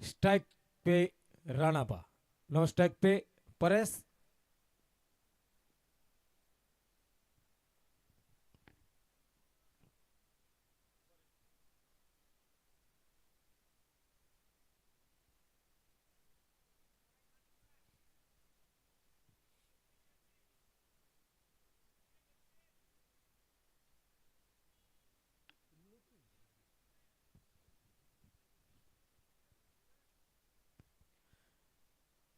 Strike पे राणाबा, no strike पे Paresh.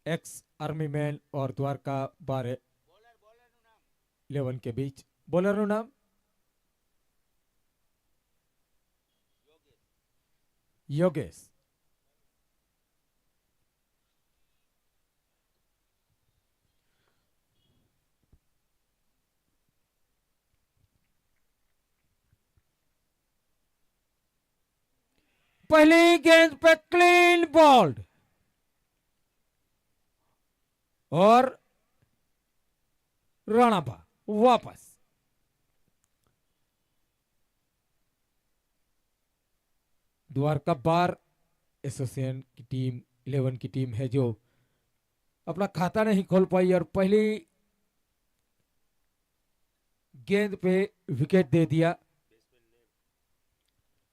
Ex army man और द्वारका बार 11 के बीच बॉलर નું નામ યોગેશ। पहली गेंद पे क्लीन बॉल्ड और राणाबा वापस। द्वारका बार एसोसिएशन की टीम 11 की टीम है जो अपना खाता नहीं खोल पाई और पहली गेंद पे विकेट दे दिया।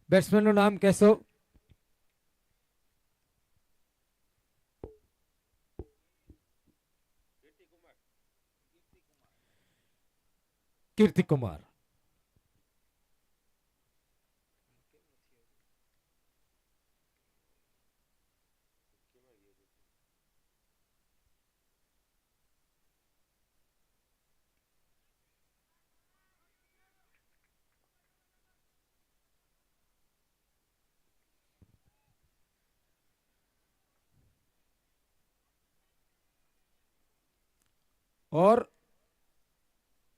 बैट्समैन નું નામ કહેશો? कीर्ति कुमार। और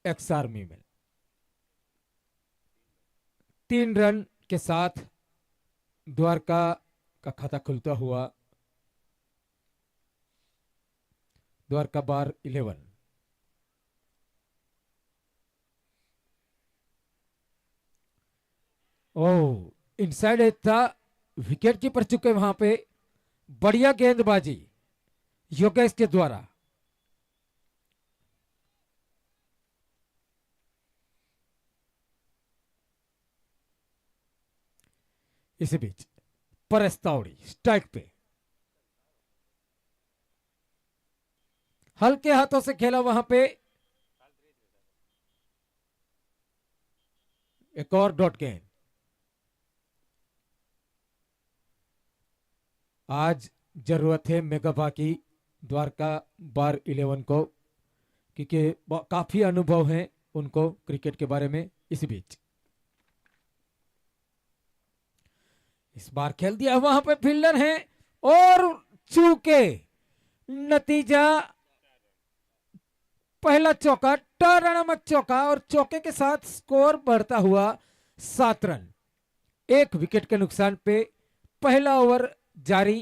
एक्स आर्मी में 3 रन के साथ द्वारका का खाता खुलता हुआ द्वारका बार 11। ओह इनसाइड था, विकेट कीपर चुके वहां पे। बढ़िया गेंदबाजी योगेश के द्वारा। इसी बीच परेश तावड़ी स्ट्राइक पे, हल्के हाथों से खेला वहां पे। एक और डॉट गेंद। आज जरूरत है मेगाबा की द्वारका बार 11 को, क्योंकि काफी अनुभव है उनको क्रिकेट के बारे में। इसी बीच इस बार खेल दिया, वहां पे फील्डर हैं और चूके नतीजा पहला चौका, टर्नामेंट चौका, और चौके के साथ स्कोर बढ़ता हुआ 7 रन। 1 विकेट के नुकसान पे पहला ओवर जारी।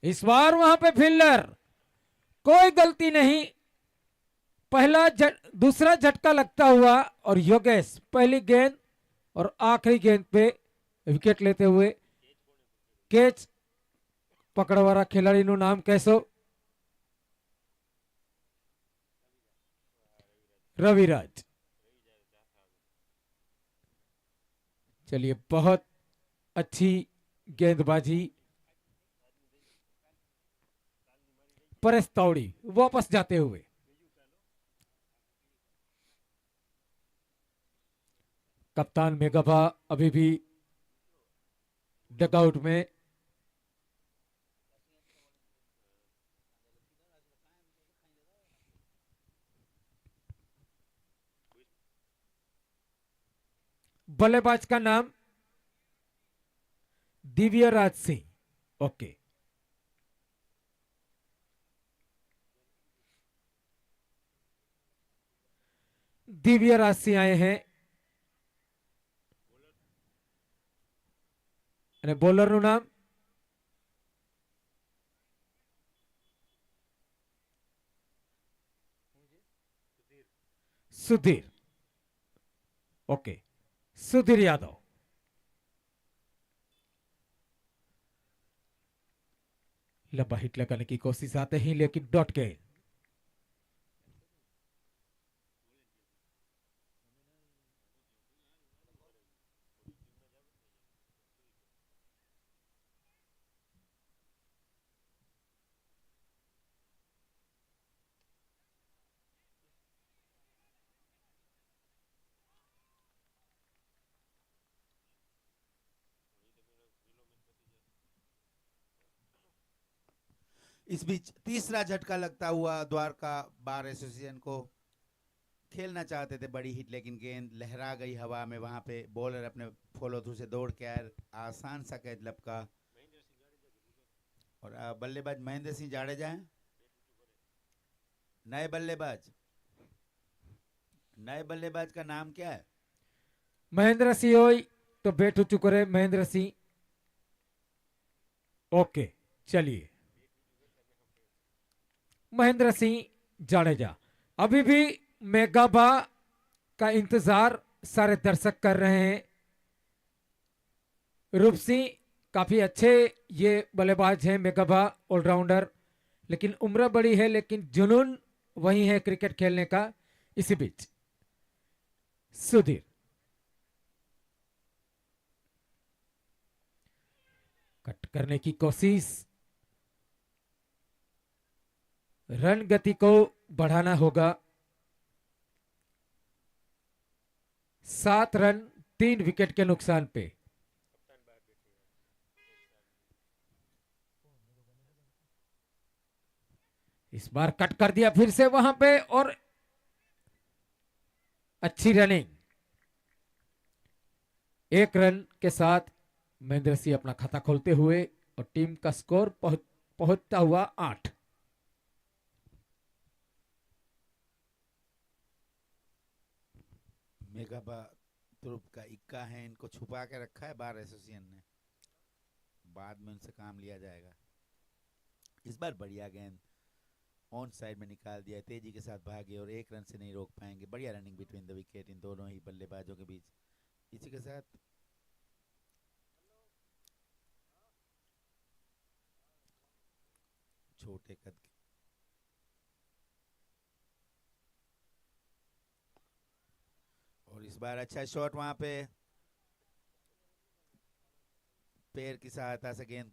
इस बार वहां पे फील्डर, कोई गलती नहीं। दूसरा झटका लगता हुआ और योगेश पहली गेंद और आखिरी गेंद पे विकेट लेते हुए। कैच पकड़वाला खिलाड़ी નું નામ કહેશો? रविराज। चलिए, बहुत अच्छी गेंदबाजी। परेश तावड़ी वापस जाते हुए। कप्तान मेगाबा अभी भी डगआउट में। बल्लेबाज का नाम दिव्यराज सिंह। ओके, दिव्यराज सिंह आए हैं। અને બોલરનું નામ सुधीर, ओके, सुधीर यादव। लंबा हिट लगाने की कोशिश आते ही लेकिन डॉट गेंद। इस बीच तीसरा झटका लगता हुआ द्वारका बार एसोसिएशन को। खेलना चाहते थे बड़ी हिट, लेकिन गेंद लहरा गई हवा में। वहां पे बॉलर अपने फॉलो थ्रू से दौड़ के आए, आसान सा कैच लपका। और बल्लेबाज महेंद्र सिंह जाडेजा हैं नए बल्लेबाज। नए बल्लेबाज का नाम क्या है? महेंद्र सिंह होई तो बैठ चुके रहे महेंद्र सिंह। ओके, चलिए, महेंद्र सिंह जाडेजा। अभी भी मेगाबा का इंतजार सारे दर्शक कर रहे हैं। रूप सिंह काफी अच्छे ये बल्लेबाज हैं, मेगाबा ऑलराउंडर, लेकिन उम्र बड़ी है, लेकिन जुनून वही है क्रिकेट खेलने का। इसी बीच सुधीर, कट करने की कोशिश। रन गति को बढ़ाना होगा। 7 रन 3 विकेट के नुकसान पे। इस बार कट कर दिया फिर से वहां पे, और अच्छी रनिंग। 1 रन के साथ महेंद्र सिंह अपना खाता खोलते हुए, और टीम का स्कोर पहुंचता हुआ 8। मेघाबा तुरुप का इक्का है, इनको छुपा के रखा है बार एसोसिएशन ने। बाद में उनसे काम लिया जाएगा। इस बार बढ़िया गेंद ऑन साइड में निकाल दिया, तेजी के साथ भागे और 1 रन से नहीं रोक पाएंगे। बढ़िया रनिंग बिटवीन द विकेट इन दोनों ही बल्लेबाजों के बीच। इसी के साथ छोटे कद के और इस बार अच्छा शॉट वहां पे पैर की सहायता से गेंद।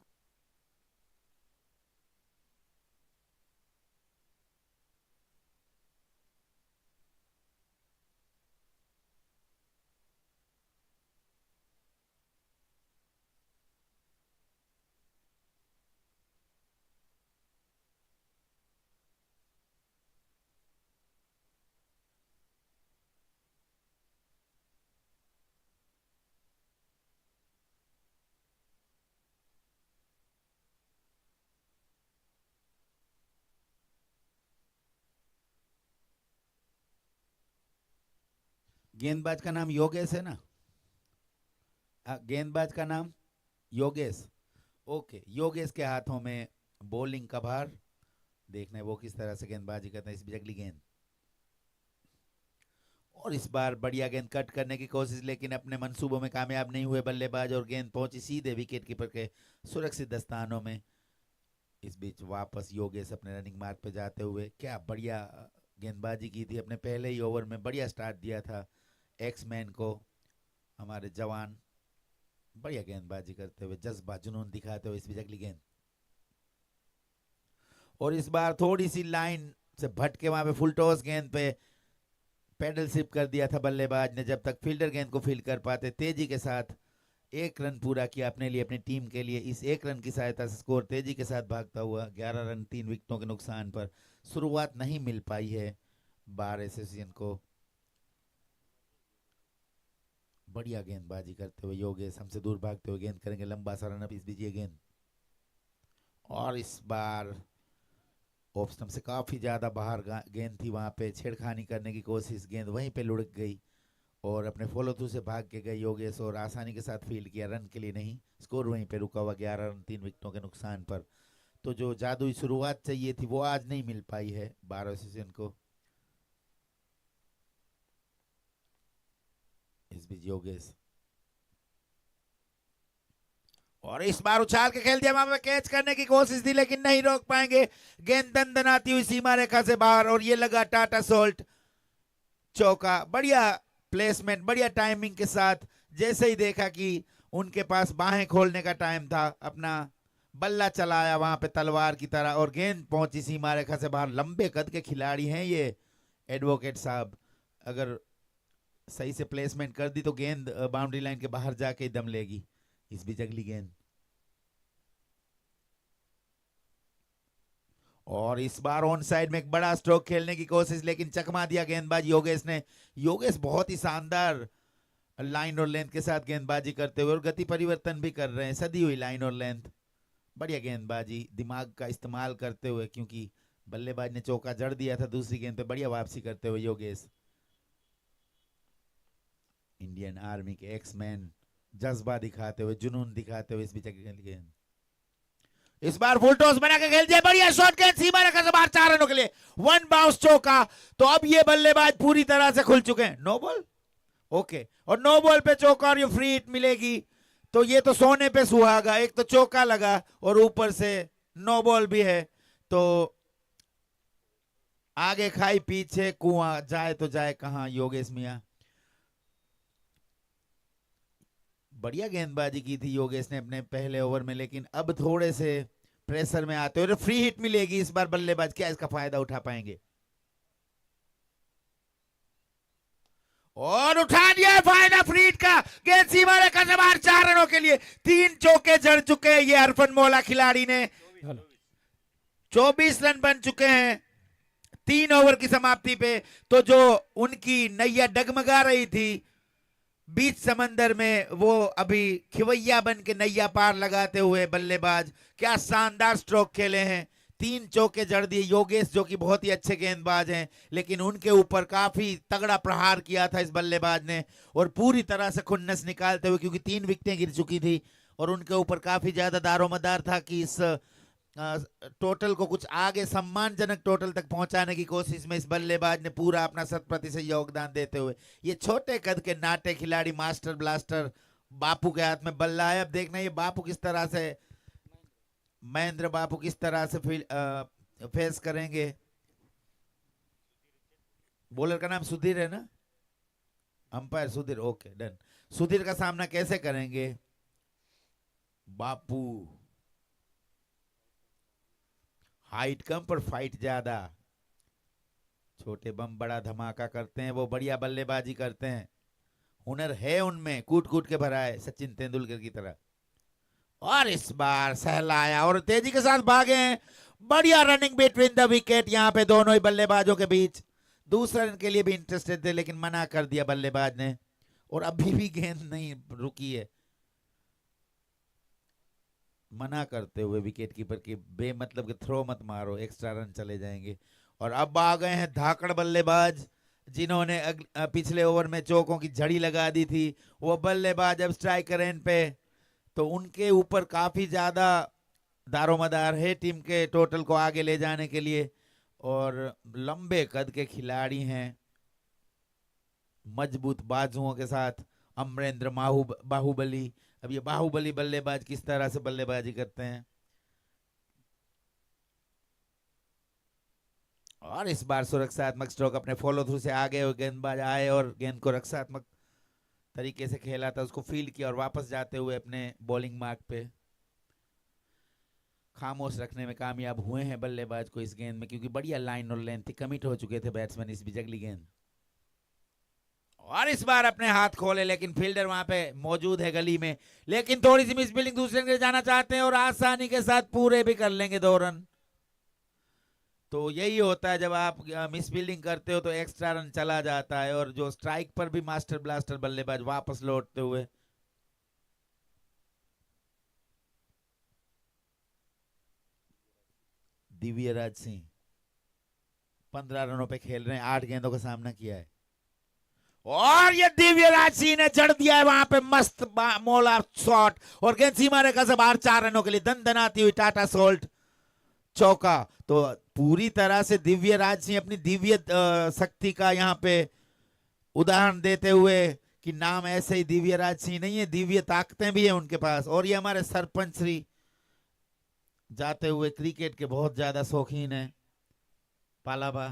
गेंदबाज का नाम योगेश है ना? गेंदबाज का नाम योगेश। ओके, योगेश के हाथों में बॉलिंग का भार। देखना है वो किस तरह से गेंदबाजी करते हैं। इस भी अगली गेंद, और इस बार बढ़िया गेंद कट करने की कोशिश, लेकिन अपने मंसूबों में कामयाब नहीं हुए बल्लेबाज, और गेंद पहुंची सीधे विकेट कीपर के सुरक्षित दस्तानों में। इस बीच वापस योगेश अपने रनिंग मार्ग पे जाते हुए, क्या बढ़िया गेंदबाजी की थी। अपने पहले ही ओवर में बढ़िया स्टार्ट दिया था एक्समैन को हमारे जवान। बढ़िया गेंदबाजी करते हुए, जज्बा जुनून दिखाते हुए। इस बीच अगली गेंद, और इस बार थोड़ी सी लाइन से भटके वहां पे फुल टॉस गेंद पे पैडल शिप कर दिया था बल्लेबाज ने। जब तक फील्डर गेंद को फील्ड कर पाते, तेजी के साथ 1 रन पूरा किया अपने लिए, अपनी टीम के लिए। इस 1 रन की सहायता से स्कोर तेजी के साथ भागता हुआ 11 रन 3 विकेटों के नुकसान पर। शुरुआत नहीं मिल पाई है बार एसोसिएशन को। बढ़िया गेंदबाजी करते हुए योगेश हमसे दूर भागते हुए गेंद करेंगे लंबा सा रन। इस बीच ये गेंद, और इस बार ऑफ स्टंप से काफी ज्यादा बाहर गेंद थी। वहां पे छेड़खानी करने की कोशिश, गेंद वहीं पे लुढ़क गई और अपने फॉलो थ्रू से भाग के गए योगेश, और आसानी के साथ फील्ड किया, रन के लिए नहीं। स्कोर वहीं पे रुका हुआ 11 रन 3 विकेटों के नुकसान पर। तो जो जादुई शुरुआत चाहिए थी वो आज नहीं मिल पाई है बार एसोसिएशन को। इस बीच योगेश, और इस बार उछाल के खेल दिया, वहां पे कैच करने की कोशिश थी लेकिन नहीं रोक पाएंगे। गेंद दंदनाती हुई सीमा रेखा से बाहर, और ये लगा टाटा सोल्ट चौका। बढ़िया प्लेसमेंट, बढ़िया टाइमिंग के साथ। जैसे ही देखा कि उनके पास बाहें खोलने का टाइम था, अपना बल्ला चलाया वहां पे तलवार की तरह, और गेंद पहुंची सीमा रेखा से बाहर। लंबे कद के खिलाड़ी हैं ये एडवोकेट साहब, अगर सही से प्लेसमेंट कर दी तो गेंद बाउंड्री लाइन के बाहर जाके दम लेगी। इस बीच अगली गेंद, और इस बार ऑन साइड में एक बड़ा स्ट्रोक खेलने की कोशिश, लेकिन चकमा दिया गेंदबाज योगेश ने। योगेश बहुत ही शानदार लाइन और लेंथ के साथ गेंदबाजी करते हुए और गति परिवर्तन भी कर रहे हैं, सदी हुई लाइन और लेंथ। बढ़िया गेंदबाजी, दिमाग का इस्तेमाल करते हुए, क्योंकि बल्लेबाज ने चौका जड़ दिया था दूसरी गेंद पे। बढ़िया वापसी करते हुए योगेश, इंडियन आर्मी के एक्समैन, जज्बा दिखाते हुए, जुनून दिखाते हुए। इस बीच गेंद, इस बार फुल टॉस बना के खेल दिया, बढ़िया शॉट, गेंद सीमा रेखा से बाहर, 4 रनों के लिए 1 बाउंस चौका। तो अब ये बल्लेबाज पूरी तरह से खुल चुके हैं। नो बॉल, ओके, और नो बॉल पे चौका और ये फ्री हिट मिलेगी, तो ये तो सोने पे सुहागा। एक तो चौका लगा और ऊपर से नो बॉल भी है, तो आगे खाई पीछे कुआं, जाए तो जाए कहां योगेश मिया। बढ़िया गेंदबाजी की थी योगेश ने अपने पहले ओवर में, लेकिन अब थोड़े से प्रेशर में आते हुए फ्री हिट मिलेगी इस बार बल्लेबाज। क्या इसका फायदा उठा पाएंगे? और उठा दिया फायदा फ्री हिट का। गेंद सीमा रेखा से बाहर, 4 रनों के लिए 3 चौके जड़ चुके हैं ये हरफन मौला खिलाड़ी ने। 24 रन बन चुके हैं 3 ओवर की समाप्ति पे। तो जो उनकी नैया डगमगा रही थी बीच समंदर में, वो अभी खिवैया बन के नैया पार लगाते हुए बल्लेबाज क्या शानदार स्ट्रोक खेले हैं। 3 चौके जड़ दिए योगेश, जो कि बहुत ही अच्छे गेंदबाज हैं, लेकिन उनके ऊपर काफी तगड़ा प्रहार किया था इस बल्लेबाज ने, और पूरी तरह से खुन्नस निकालते हुए, क्योंकि 3 विकेटें गिर चुकी थी और उनके ऊपर काफी ज्यादा दारोमदार था कि इस टोटल को कुछ आगे सम्मानजनक टोटल तक पहुंचाने की कोशिश में इस बल्लेबाज ने पूरा अपना 100% योगदान देते हुए ये छोटे कद के नाटे खिलाड़ी मास्टर ब्लास्टर बापू के हाथ में बल्ला है। अब देखना ये बापू किस तरह से, महेंद्र बापू किस तरह से फेस करेंगे। बॉलर का नाम सुधीर है ना, umpire Sudhir, okay done. Sudhir का सामना कैसे करेंगे बापू? हाइट कम पर फाइट ज्यादा, छोटे बम बड़ा धमाका करते हैं, वो बढ़िया बल्लेबाजी करते हैं, हुनर है उनमें, कूट कूट के भरा है सचिन तेंदुलकर की तरह। और इस बार सहलाया और तेजी के साथ भागे हैं। बढ़िया रनिंग बिटवीन द विकेट यहाँ पे दोनों ही बल्लेबाजों के बीच। दूसरे रन के लिए भी इंटरेस्टेड थे, लेकिन मना कर दिया बल्लेबाज ने, और अभी भी गेंद नहीं रुकी है, मना करते हुए विकेट कीपर की बेमतलब के थ्रो मत मारो, एक्स्ट्रा रन चले जाएंगे। और अब आ गए हैं धाकड़ बल्लेबाज, जिन्होंने पिछले ओवर में चौकों की झड़ी लगा दी थी। वो बल्लेबाज अब स्ट्राइकर एंड पे, तो उनके ऊपर काफी ज्यादा दारोमदार है टीम के टोटल को आगे ले जाने के लिए। और लंबे कद के खिलाड़ी हैं मजबूत बाजुओं के साथ, अमरेंद्र बाहुबली। अब ये बाहुबली बल्लेबाज किस तरह से बल्लेबाजी करते हैं। और इस बार सुरक्षात्मक स्ट्रोक अपने फॉलो थ्रू से आगे हुए गेंदबाज आए और गेंद को रक्षात्मक तरीके से खेला था, उसको फील्ड किया और वापस जाते हुए अपने बॉलिंग मार्क पे खामोश रखने में कामयाब हुए हैं बल्लेबाज को इस गेंद में, क्योंकि बढ़िया लाइन और लेंथ थी, कमिट हो चुके थे बैट्समैन। इस बीच अगली गेंद, और इस बार अपने हाथ खोले, लेकिन फील्डर वहां पे मौजूद है गली में, लेकिन थोड़ी सी मिस फील्डिंग, दूसरे के जाना चाहते हैं और आसानी के साथ पूरे भी कर लेंगे 2 रन। तो यही होता है जब आप मिस फील्डिंग करते हो तो एक्स्ट्रा रन चला जाता है। और जो स्ट्राइक पर भी मास्टर ब्लास्टर बल्लेबाज वापस लौटते हुए, दिव्यराज सिंह 15 रनों पे खेल रहे हैं, 8 गेंदों का सामना किया है, और ये दिव्यराज सिंह ने जड़ दिया है वहां पे मस्त मौला शॉट, और गेंद सीमा रेखा से बाहर, 4 रनों के लिए दनदनाती हुई टाटा सोल्ट चौका। तो पूरी तरह से दिव्यराज सिंह अपनी दिव्य शक्ति का यहाँ पे उदाहरण देते हुए कि नाम ऐसे ही दिव्य राज सिंह नहीं है, दिव्य ताकतें भी है उनके पास। और ये हमारे सरपंच श्री जाते हुए क्रिकेट के बहुत ज्यादा शौकीन है पालाबा,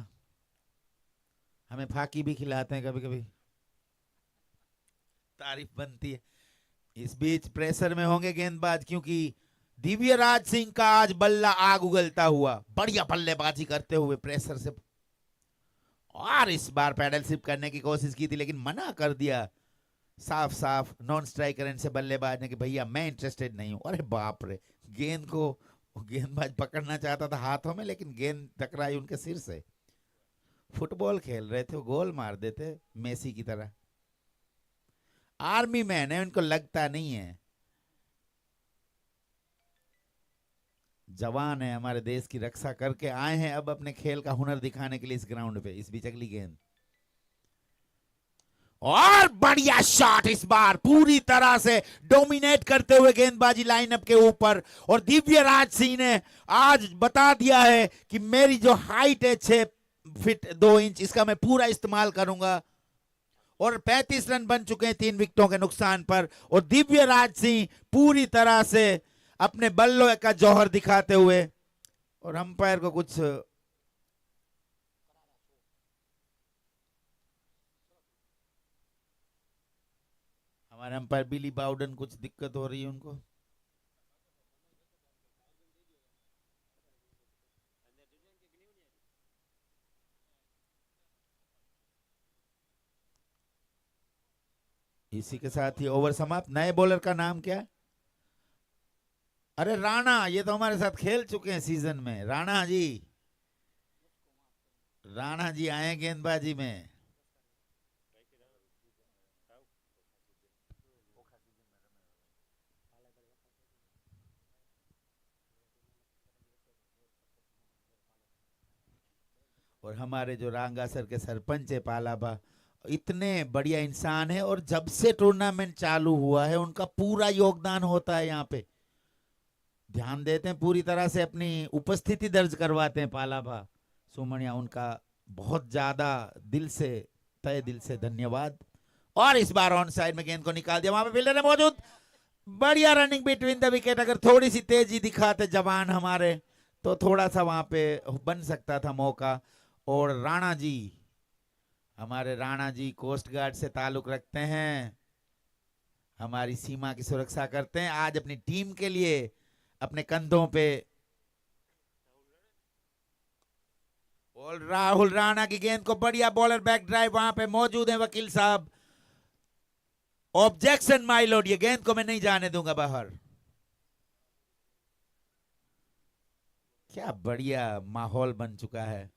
हमें फाकी भी खिलाते हैं कभी कभी, तारीफ बनती है। इस बीच प्रेशर में होंगे गेंदबाज, क्योंकि दिव्य राज सिंह का आज बल्ला आग उगलता हुआ, बढ़िया बल्लेबाजी करते हुए प्रेशर से, और इस बार पैडल स्लिप करने की कोशिश की थी लेकिन मना कर दिया साफ साफ नॉन स्ट्राइकर एंड से बल्लेबाज ने कि भैया मैं इंटरेस्टेड नहीं हूं। अरे बाप रे, गेंद को गेंदबाज पकड़ना चाहता था हाथों में, लेकिन गेंद टकराई उनके सिर से। फुटबॉल खेल रहे थे, गोल मार देते मेसी की तरह। आर्मी मैन है, उनको लगता नहीं है, जवान है, हमारे देश की रक्षा करके आए हैं, अब अपने खेल का हुनर दिखाने के लिए इस ग्राउंड पे। इस बीच अगली गेंद, और बढ़िया शॉट, इस बार पूरी तरह से डोमिनेट करते हुए गेंदबाजी लाइनअप के ऊपर। और दिव्य राज सिंह ने आज बता दिया है कि मेरी जो हाइट है 6 फीट 2 इंच, इसका मैं पूरा इस्तेमाल करूंगा। और 35 रन बन चुके हैं 3 विकेटों के नुकसान पर। और दिव्य राज सिंह पूरी तरह से अपने बल्लों का जौहर दिखाते हुए, और अंपायर को कुछ हमारे अंपायर बिली बाउडन कुछ दिक्कत हो रही है उनको। इसी के साथ ही ओवर समाप्त। नए बॉलर का नाम क्या है? अरे राणा, ये तो हमारे साथ खेल चुके हैं सीजन में। राणा जी, राणा जी आए गेंदबाजी में। और हमारे जो रांगासर के सरपंच है पालाबा, इतने बढ़िया इंसान है, और जब से टूर्नामेंट चालू हुआ है उनका पूरा योगदान होता है यहाँ पे, ध्यान देते हैं, पूरी तरह से अपनी उपस्थिति दर्ज करवाते हैं पालाबा सुमनिया। उनका बहुत ज्यादा दिल से, तय दिल से धन्यवाद। और इस बार ऑन साइड में गेंद को निकाल दिया, वहां पे फील्डर है मौजूद, बढ़िया रनिंग बिटवीन द विकेट। अगर थोड़ी सी तेजी दिखाते जवान हमारे तो थोड़ा सा वहां पे बन सकता था मौका। और राणा जी, हमारे राणा जी कोस्ट गार्ड से ताल्लुक रखते हैं, हमारी सीमा की सुरक्षा करते हैं। आज अपनी टीम के लिए अपने कंधों पे, और राहुल राणा की गेंद को बढ़िया बॉलर बैक ड्राइव, वहां पे मौजूद है वकील साहब। ऑब्जेक्शन माय लॉर्ड, ये गेंद को मैं नहीं जाने दूंगा बाहर। क्या बढ़िया माहौल बन चुका है।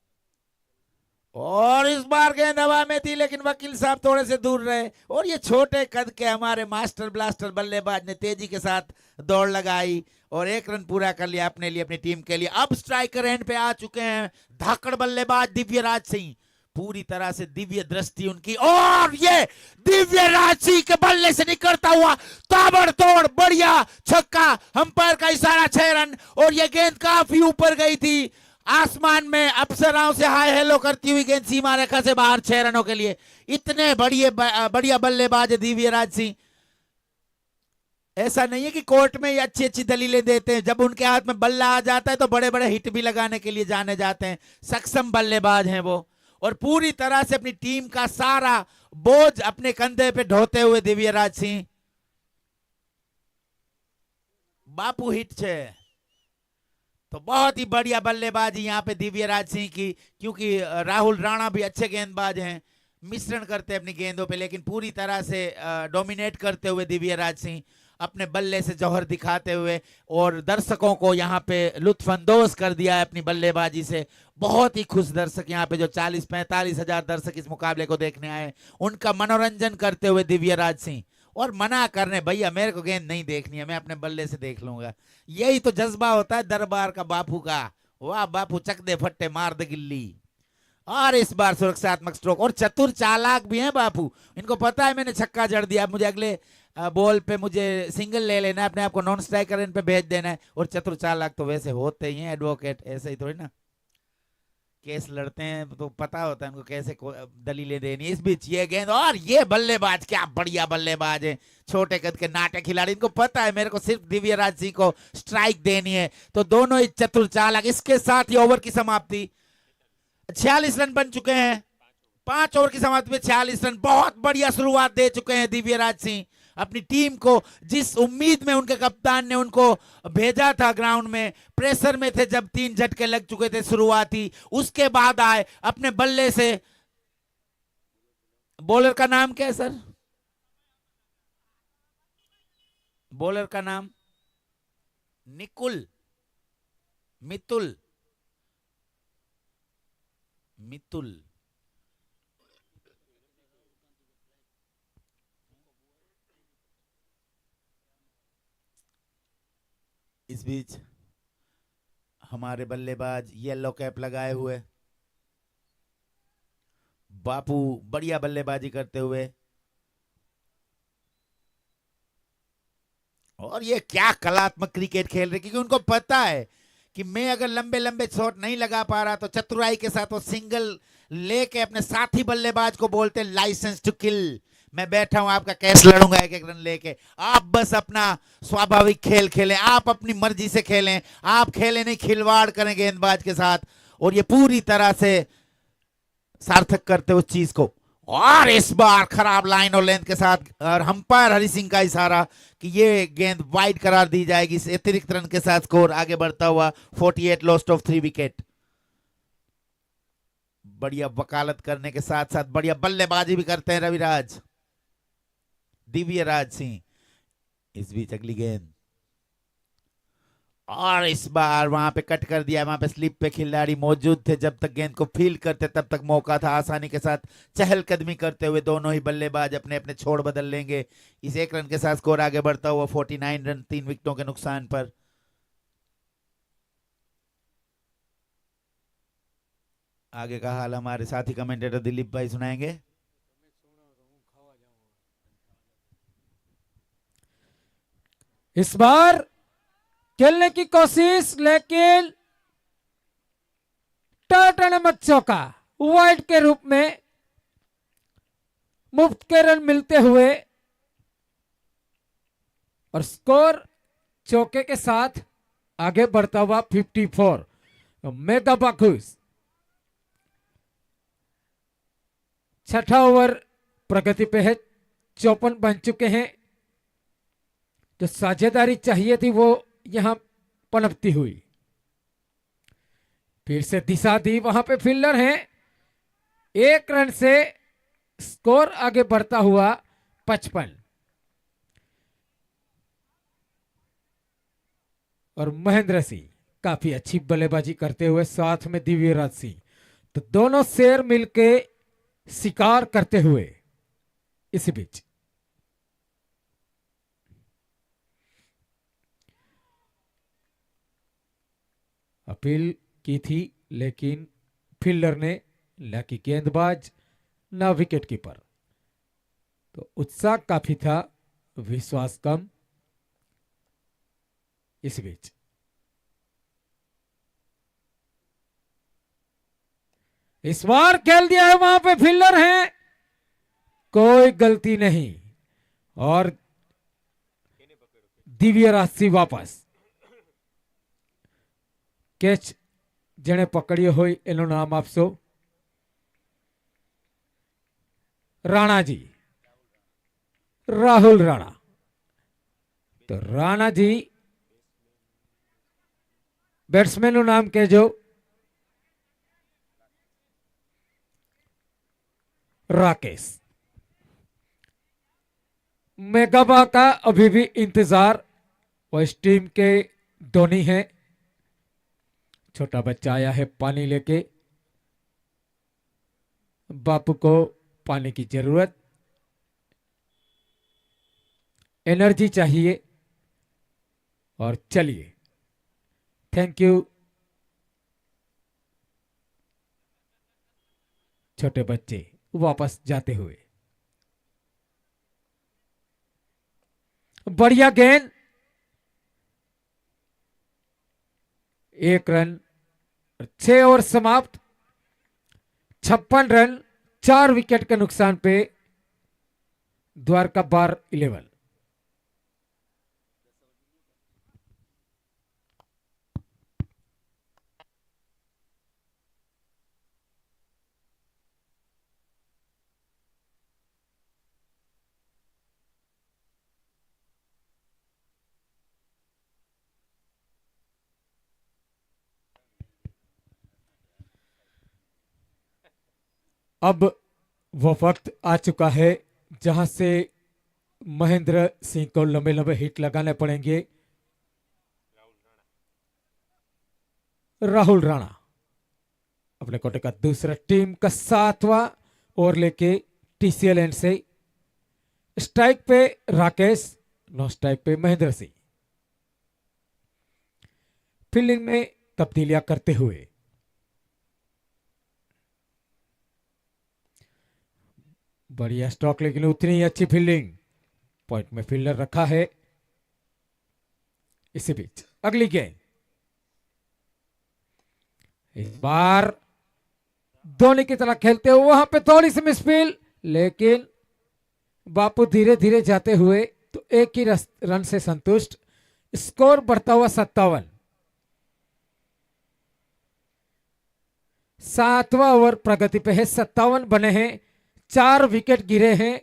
और इस बार गेंद हवा में थी लेकिन वकील साहब थोड़े से दूर रहे, और ये छोटे कद के हमारे मास्टर ब्लास्टर बल्लेबाज ने तेजी के साथ दौड़ लगाई और 1 रन पूरा कर लिया अपने लिए, अपनी टीम के लिए। अब स्ट्राइकर एंड पे आ चुके हैं धाकड़ बल्लेबाज दिव्य राज सिंह, पूरी तरह से दिव्य दृष्टि उनकी, और ये दिव्य राज सिंह के बल्ले से निकलता हुआ ताबड़तोड़ बढ़िया छक्का, अंपायर का इशारा 6 रन। और ये गेंद काफी ऊपर गई थी, आसमान में अप्सराओं से हाय हेलो करती हुई गेंद सीमा रेखा से बाहर 6 रनों के लिए। इतने बढ़िया बल्लेबाज है दिव्य राज सिंह। ऐसा नहीं है कि कोर्ट में ये अच्छी अच्छी दलीलें देते हैं, जब उनके हाथ में बल्ला आ जाता है तो बड़े बड़े हिट भी लगाने के लिए जाने जाते हैं। सक्षम बल्लेबाज हैं वो, और पूरी तरह से अपनी टीम का सारा बोझ अपने कंधे पे ढोते हुए दिव्य राज सिंह। बापू हिट 6, तो बहुत ही बढ़िया बल्लेबाजी यहाँ पे दिव्य राज सिंह की, क्योंकि राहुल राणा भी अच्छे गेंदबाज हैं, मिश्रण करते हैं अपनी गेंदों पे, लेकिन पूरी तरह से डोमिनेट करते हुए दिव्य राज सिंह अपने बल्ले से जौहर दिखाते हुए, और दर्शकों को यहाँ पे लुत्फानंदोज कर दिया है अपनी बल्लेबाजी से। बहुत ही खुश दर्शक यहाँ पे, जो 40-45 हजार दर्शक इस मुकाबले को देखने आए, उनका मनोरंजन करते हुए दिव्य राज सिंह। और मना करने, भैया मेरे को गेंद नहीं देखनी है, मैं अपने बल्ले से देख लूंगा। यही तो जज्बा होता है दरबार का बापू का। वाह बापू, चक दे फट्टे मार दे गिल्ली। और इस बार सुरक्षात्मक स्ट्रोक, और चतुर चालाक भी हैं बापू, इनको पता है मैंने छक्का जड़ दिया, मुझे अगले बॉल पे मुझे सिंगल ले लेना है, अपने आप को नॉन स्ट्राइकर इन पे भेज देना है। और चतुर चालाक तो वैसे होते ही हैं एडवोकेट, ऐसे ही थोड़ी ना। केस लड़ते हैं तो पता होता है उनको कैसे दलीलें देनी। इस बीच ये गेंद, और ये बल्लेबाज क्या बढ़िया बल्लेबाज है, छोटे कद के नाटे खिलाड़ी, इनको पता है मेरे को सिर्फ दिव्यराज सिंह को स्ट्राइक देनी है, तो दोनों ही चतुर चालाक। इसके साथ ही ओवर की समाप्ति, 46 रन बन चुके हैं। 5 ओवर की समाप्ति में 46 रन, बहुत बढ़िया शुरुआत दे चुके हैं दिव्यराज सिंह अपनी टीम को। जिस उम्मीद में उनके कप्तान ने उनको भेजा था ग्राउंड में, प्रेशर में थे जब 3 झटके लग चुके थे शुरुआती, उसके बाद आए अपने बल्ले से। बॉलर का नाम क्या है सर? बॉलर का नाम निकुल, मितुल, मितुल। इस बीच हमारे बल्लेबाज येलो कैप लगाए हुए बापू बढ़िया बल्लेबाजी करते हुए, और ये क्या कलात्मक क्रिकेट खेल रहे, क्योंकि उनको पता है कि मैं अगर लंबे लंबे शॉट नहीं लगा पा रहा तो चतुराई के साथ वो सिंगल लेके अपने साथी बल्लेबाज को बोलते हैं लाइसेंस टू किल, मैं बैठा हूं आपका कैच लड़ूंगा एक एक रन लेके, आप बस अपना स्वाभाविक खेल खेलें, आप अपनी मर्जी से खेलें, आप खेलें नहीं, खिलवाड़ करें गेंदबाज के साथ। और ये पूरी तरह से सार्थक करते उस चीज को। और इस बार खराब लाइन और लेंथ के साथ, और अंपायर हरि सिंह का इशारा कि ये गेंद वाइड करार दी जाएगी। इस अतिरिक्त रन के साथ स्कोर आगे बढ़ता हुआ 48, लॉस्ट ऑफ 3 विकेट। बढ़िया वकालत करने के साथ साथ बढ़िया बल्लेबाजी भी करते हैं रविराज, दिव्यराज सिंह। इस बीच अगली गेंद, और इस बार वहां पे कट कर दिया, वहां पे स्लिप पे खिलाड़ी मौजूद थे, जब तक गेंद को फील्ड करते तब तक मौका था। आसानी के साथ चहलकदमी करते हुए दोनों ही बल्लेबाज अपने अपने छोड़ बदल लेंगे। इस 1 रन के साथ स्कोर आगे बढ़ता हुआ 49 रन 3 विकेटों के नुकसान पर। आगे का हाल हमारे साथी कमेंटेटर दिलीप भाई सुनाएंगे। इस बार खेलने की कोशिश, लेकिन टाटा मत चौका, वाइड के रूप में मुफ्त के रन मिलते हुए, और स्कोर चौके के साथ आगे बढ़ता हुआ 54। मेगा बाकुस 6ठा ओवर प्रगति पे है, 54 बन चुके हैं। जो साझेदारी चाहिए थी वो यहां पनपती हुई, फिर से दिशा दी, वहां पे फील्डर हैं। 1 रन से स्कोर आगे बढ़ता हुआ 55। और महेंद्र सिंह काफी अच्छी बल्लेबाजी करते हुए, साथ में दिव्यराज सिंह, तो दोनों शेर मिलके शिकार करते हुए। इसी बीच अपील की थी, लेकिन फील्डर ने, लकी गेंदबाज ना विकेट कीपर, तो उत्साह काफी था, विश्वास कम। इस बीच इस बार खेल दिया है, वहां पे फील्डर हैं, कोई गलती नहीं, और दिव्यराज सिंह वापस। कैच जेने पकड़ियो होय एનું नाम आपसो राणा जी, राहुल राणा। तो राणा जी बैट्समैन નું नाम कहेजो, राकेश। मेगाबा का अभी भी इंतजार, वो इस टीम के धोनी है। छोटा बच्चा आया है पानी लेके, बापू को पानी की जरूरत, एनर्जी चाहिए। और चलिए, थैंक यू छोटे बच्चे वापस जाते हुए। बढ़िया गेंद, 1 रन, 6 ओवर समाप्त, 56 रन 4 विकेट के नुकसान पे द्वारका बार 11। अब वो वक्त आ चुका है जहां से महेंद्र सिंह को लंबे लंबे हिट लगाने पड़ेंगे। राहुल राणा अपने कोटे का दूसरा टीम का 7वां ओवर लेके टीसीएल एंड से स्ट्राइक पे राकेश, नो स्ट्राइक पे महेंद्र सिंह। फील्डिंग में तब्दीलियां करते हुए बढ़िया स्ट्रोक लेकिन उतनी ही अच्छी फील्डिंग, पॉइंट में फील्डर रखा है। इसी बीच अगली गेंद, इस बार धोनी की तरह खेलते हुए वहां पे थोड़ी सी मिसफील्ड, लेकिन बापू धीरे धीरे जाते हुए तो एक ही रन से संतुष्ट। स्कोर बढ़ता हुआ 57। 7वां ओवर प्रगति पे है, 57 बने हैं, 4 विकेट गिरे हैं।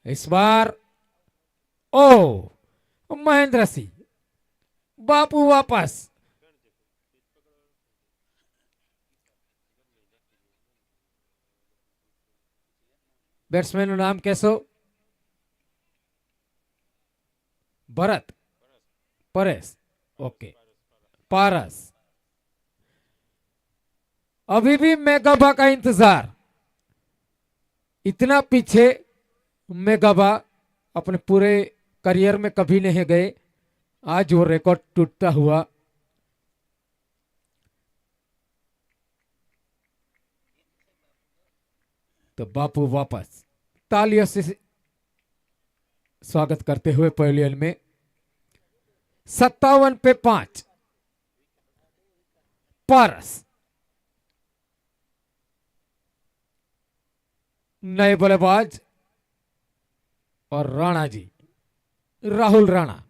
इस बार महेंद्र सिंह, बापू वापस। बैट्समैन नाम कैसो? भरत परेश, ओके पारस। अभी भी मेगाबा का इंतजार, इतना पीछे मेगाबा अपने पूरे करियर में कभी नहीं गए, आज वो रिकॉर्ड टूटता हुआ। तो बापू वापस तालियों से स्वागत करते हुए पवेलियन में। 57 पे 5 पारस। नए बल्लेबाज और राणा जी, राहुल राणा।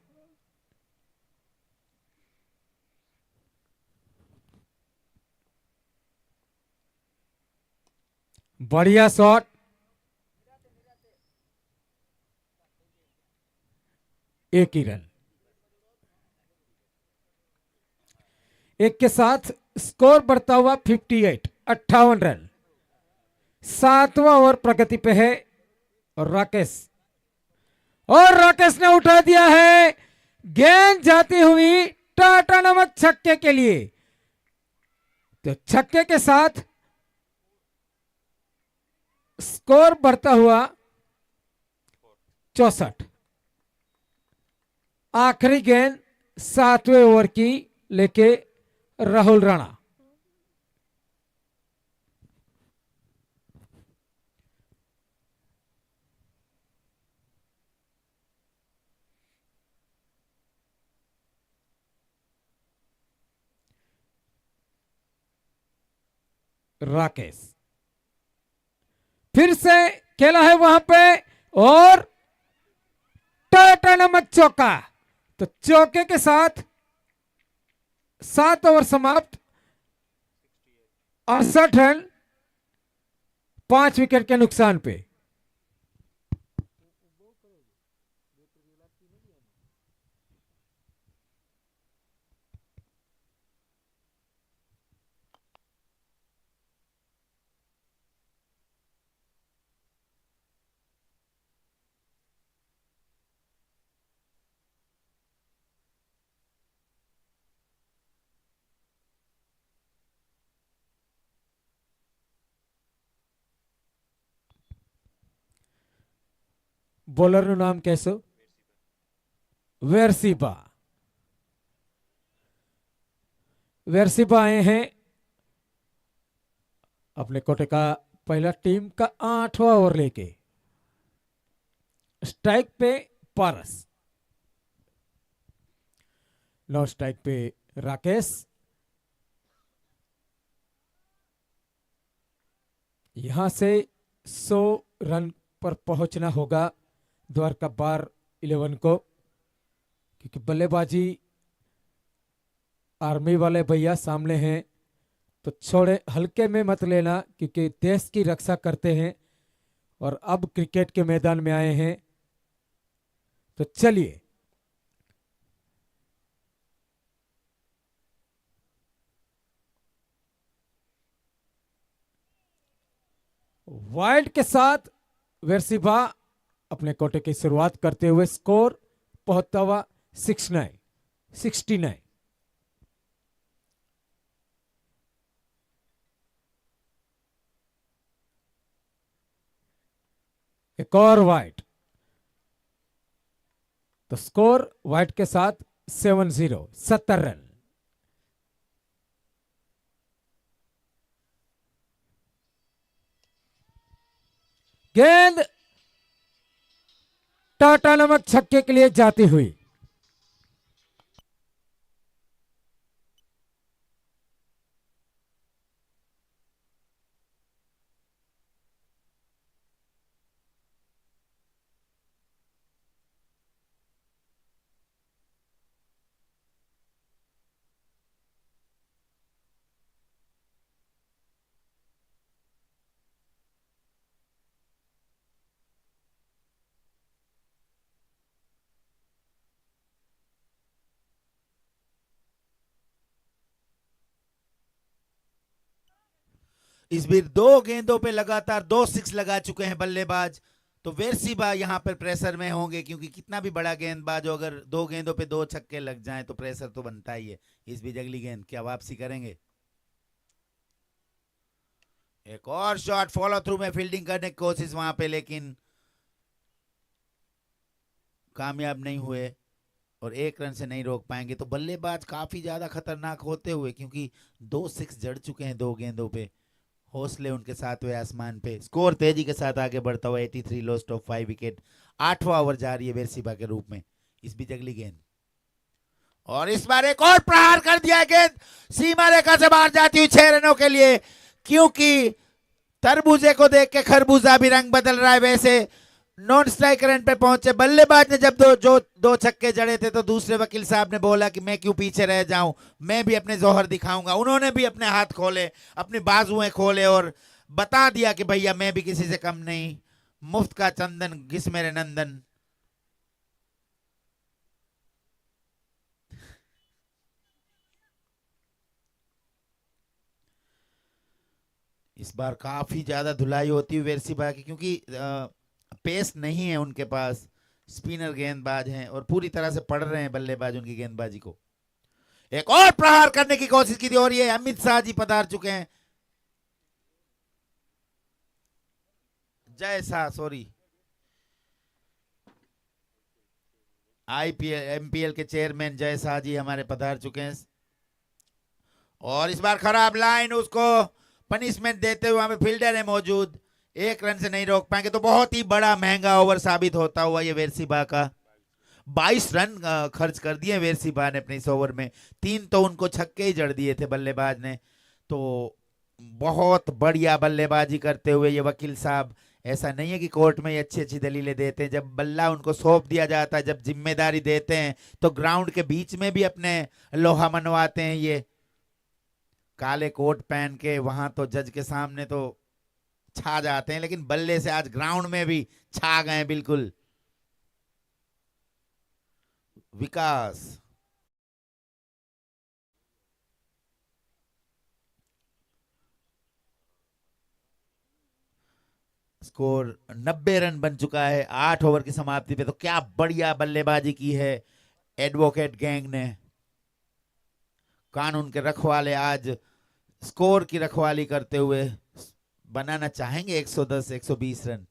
बढ़िया शॉट, एक ही रन। एक के साथ स्कोर बढ़ता हुआ 58, 58 रन। 7वां ओवर प्रगति पे है और राकेश ने उठा दिया है, गेंद जाती हुई टाटा नमक छक्के के लिए। तो छक्के के साथ स्कोर बढ़ता हुआ 64। आखिरी गेंद 7वें ओवर की लेके राहुल राणा। राकेश फिर से खेला है वहां पे और टाटा नमक चौका। तो चौके के साथ 7 ओवर समाप्त, 68 रन 5 विकेट के नुकसान पे। बॉलर નું નામ કહેશો? वेरसीबा। वेरसीबा आए हैं अपने कोटे का पहला टीम का 8वां ओवर लेके। स्ट्राइक पे पारस। नॉन स्ट्राइक पे राकेश, यहां से 100 रन पर पहुंचना होगा द्वारका बार 11 को, क्योंकि बल्लेबाजी आर्मी वाले भैया सामने हैं, तो छोड़े हल्के में मत लेना, क्योंकि देश की रक्षा करते हैं और अब क्रिकेट के मैदान में आए हैं। तो चलिए वाइल्ड के साथ वेरसिबा अपने कोटे की शुरुआत करते हुए स्कोर पहुंचता हुआ 69। एक और वाइट, तो स्कोर वाइट के साथ 70 रन। गेंद टाटा नमक छक्के के लिए जाती हुई, इस बार 2 गेंदों पे लगातार 2 सिक्स लगा चुके हैं बल्लेबाज, तो वेरसिबा यहां पर प्रेशर में होंगे, क्योंकि कितना भी बड़ा गेंदबाज हो, अगर 2 गेंदों पे 2 छक्के लग जाएं तो प्रेशर तो बनता ही है। इस बीच अगली गेंद क्या वापसी करेंगे? एक और शॉट, फॉलो थ्रू में फील्डिंग करने की कोशिश वहां पे, लेकिन कामयाब नहीं हुए और 1 रन से नहीं रोक पाएंगे। तो बल्लेबाज काफी ज्यादा खतरनाक होते हुए, क्योंकि 2 सिक्स जड़ चुके हैं 2 गेंदों पे, हौसले उनके साथ हुए आसमान पे। स्कोर तेजी के साथ आगे बढ़ता हुआ 83 लॉस्ट ऑफ 5 विकेट। 8वां ओवर जा रही है वेरसिबा के रूप में। इस बीच अगली गेंद, और इस बार एक और प्रहार कर दिया, गेंद सीमा रेखा से बाहर जाती हुई 6 रनों के लिए, क्योंकि तरबूजे को देख के खरबूजा भी रंग बदल रहा है। वैसे नॉन स्ट्राइक रन पे पहुंचे बल्लेबाज ने जब दो छक्के जड़े थे, तो दूसरे वकील साहब ने बोला कि मैं क्यों पीछे रह जाऊं, मैं भी अपने जोहर दिखाऊंगा। उन्होंने भी अपने हाथ खोले, अपनी बाजुएं खोले और बता दिया कि भैया मैं भी किसी से कम नहीं, मुफ्त का चंदन घिस मेरे नंदन। इस बार काफी ज्यादा धुलाई होती हुई वेरसिबा की, क्योंकि पेस नहीं है उनके पास, स्पिनर गेंदबाज हैं और पूरी तरह से पढ़ रहे हैं बल्लेबाज उनकी गेंदबाजी को। एक और प्रहार करने की कोशिश की थी, और ये अमित शाह जी पधार चुके हैं। Jay Shah, sorry, IPL MPL के चेयरमैन जय शाह जी हमारे पधार चुके हैं। और इस बार खराब लाइन, उसको पनिशमेंट देते हुए वहां पे फील्डर है मौजूद, 1 रन से नहीं रोक पाएंगे। तो बहुत ही बड़ा महंगा ओवर साबित होता हुआ ये वेरसिबा का। 22 रन खर्च कर दिए वेरसिबा ने अपने इस ओवर में, 3 तो उनको छक्के ही जड़ दिए थे बल्लेबाज ने। तो बहुत बढ़िया बल्लेबाजी करते हुए ये वकील साहब, ऐसा नहीं है कि कोर्ट में ये अच्छी अच्छी दलीलें देते हैं, जब बल्ला उनको सौंप दिया जाता है, जब जिम्मेदारी देते हैं, तो ग्राउंड के बीच में भी अपने लोहा मनवाते हैं। ये काले कोट पहन के वहां तो जज के सामने तो छा जाते हैं, लेकिन बल्ले से आज ग्राउंड में भी छा गए बिल्कुल। विकास, स्कोर 90 रन बन चुका है 8 ओवर की समाप्ति पे। तो क्या बढ़िया बल्लेबाजी की है एडवोकेट गैंग ने। कानून के रखवाले आज स्कोर की रखवाली करते हुए बनाना चाहेंगे 110 120 रन।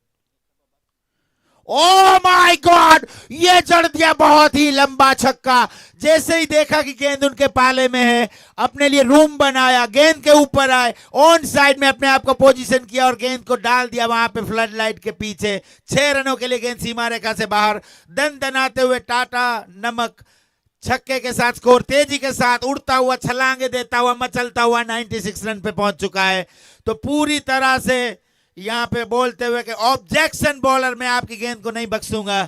ओ माय गॉड, ये जड़ दिया बहुत ही लंबा छक्का। जैसे ही देखा कि गेंद उनके पाले में है, अपने लिए रूम बनाया, गेंद के ऊपर आए, ऑन साइड में अपने आप को पोजीशन किया और गेंद को डाल दिया वहां पे फ्लड लाइट के पीछे। 6 रनों के लिए गेंद सीमा रेखा से बाहर। दन दनाते हुए टाटा नमक छक्के के साथ स्कोर तेजी के साथ उड़ता हुआ छलांगे देता हुआ मचलता हुआ 96 रन पे पहुंच चुका है। तो पूरी तरह से यहां पे बोलते हुए कि ऑब्जेक्शन बॉलर, मैं आपकी गेंद को नहीं बख्शूंगा।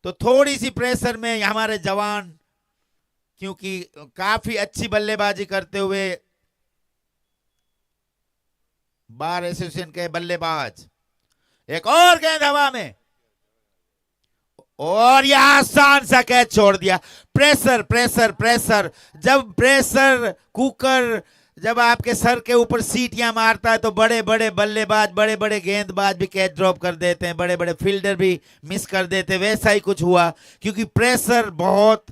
तो थोड़ी सी प्रेशर में हमारे जवान, क्योंकि काफी अच्छी बल्लेबाजी करते हुए बार एसोसिएशन के बल्लेबाज, एक और गेंद हवा में और यह आसान सा कैच छोड़ दिया। प्रेशर प्रेशर प्रेशर, जब प्रेशर कुकर जब आपके सर के ऊपर सीटियां मारता है तो बड़े बड़े बल्लेबाज, बड़े बड़े गेंदबाज भी कैच ड्रॉप कर देते हैं, बड़े बड़े फील्डर भी मिस कर देते हैं। वैसा ही कुछ हुआ, क्योंकि प्रेशर बहुत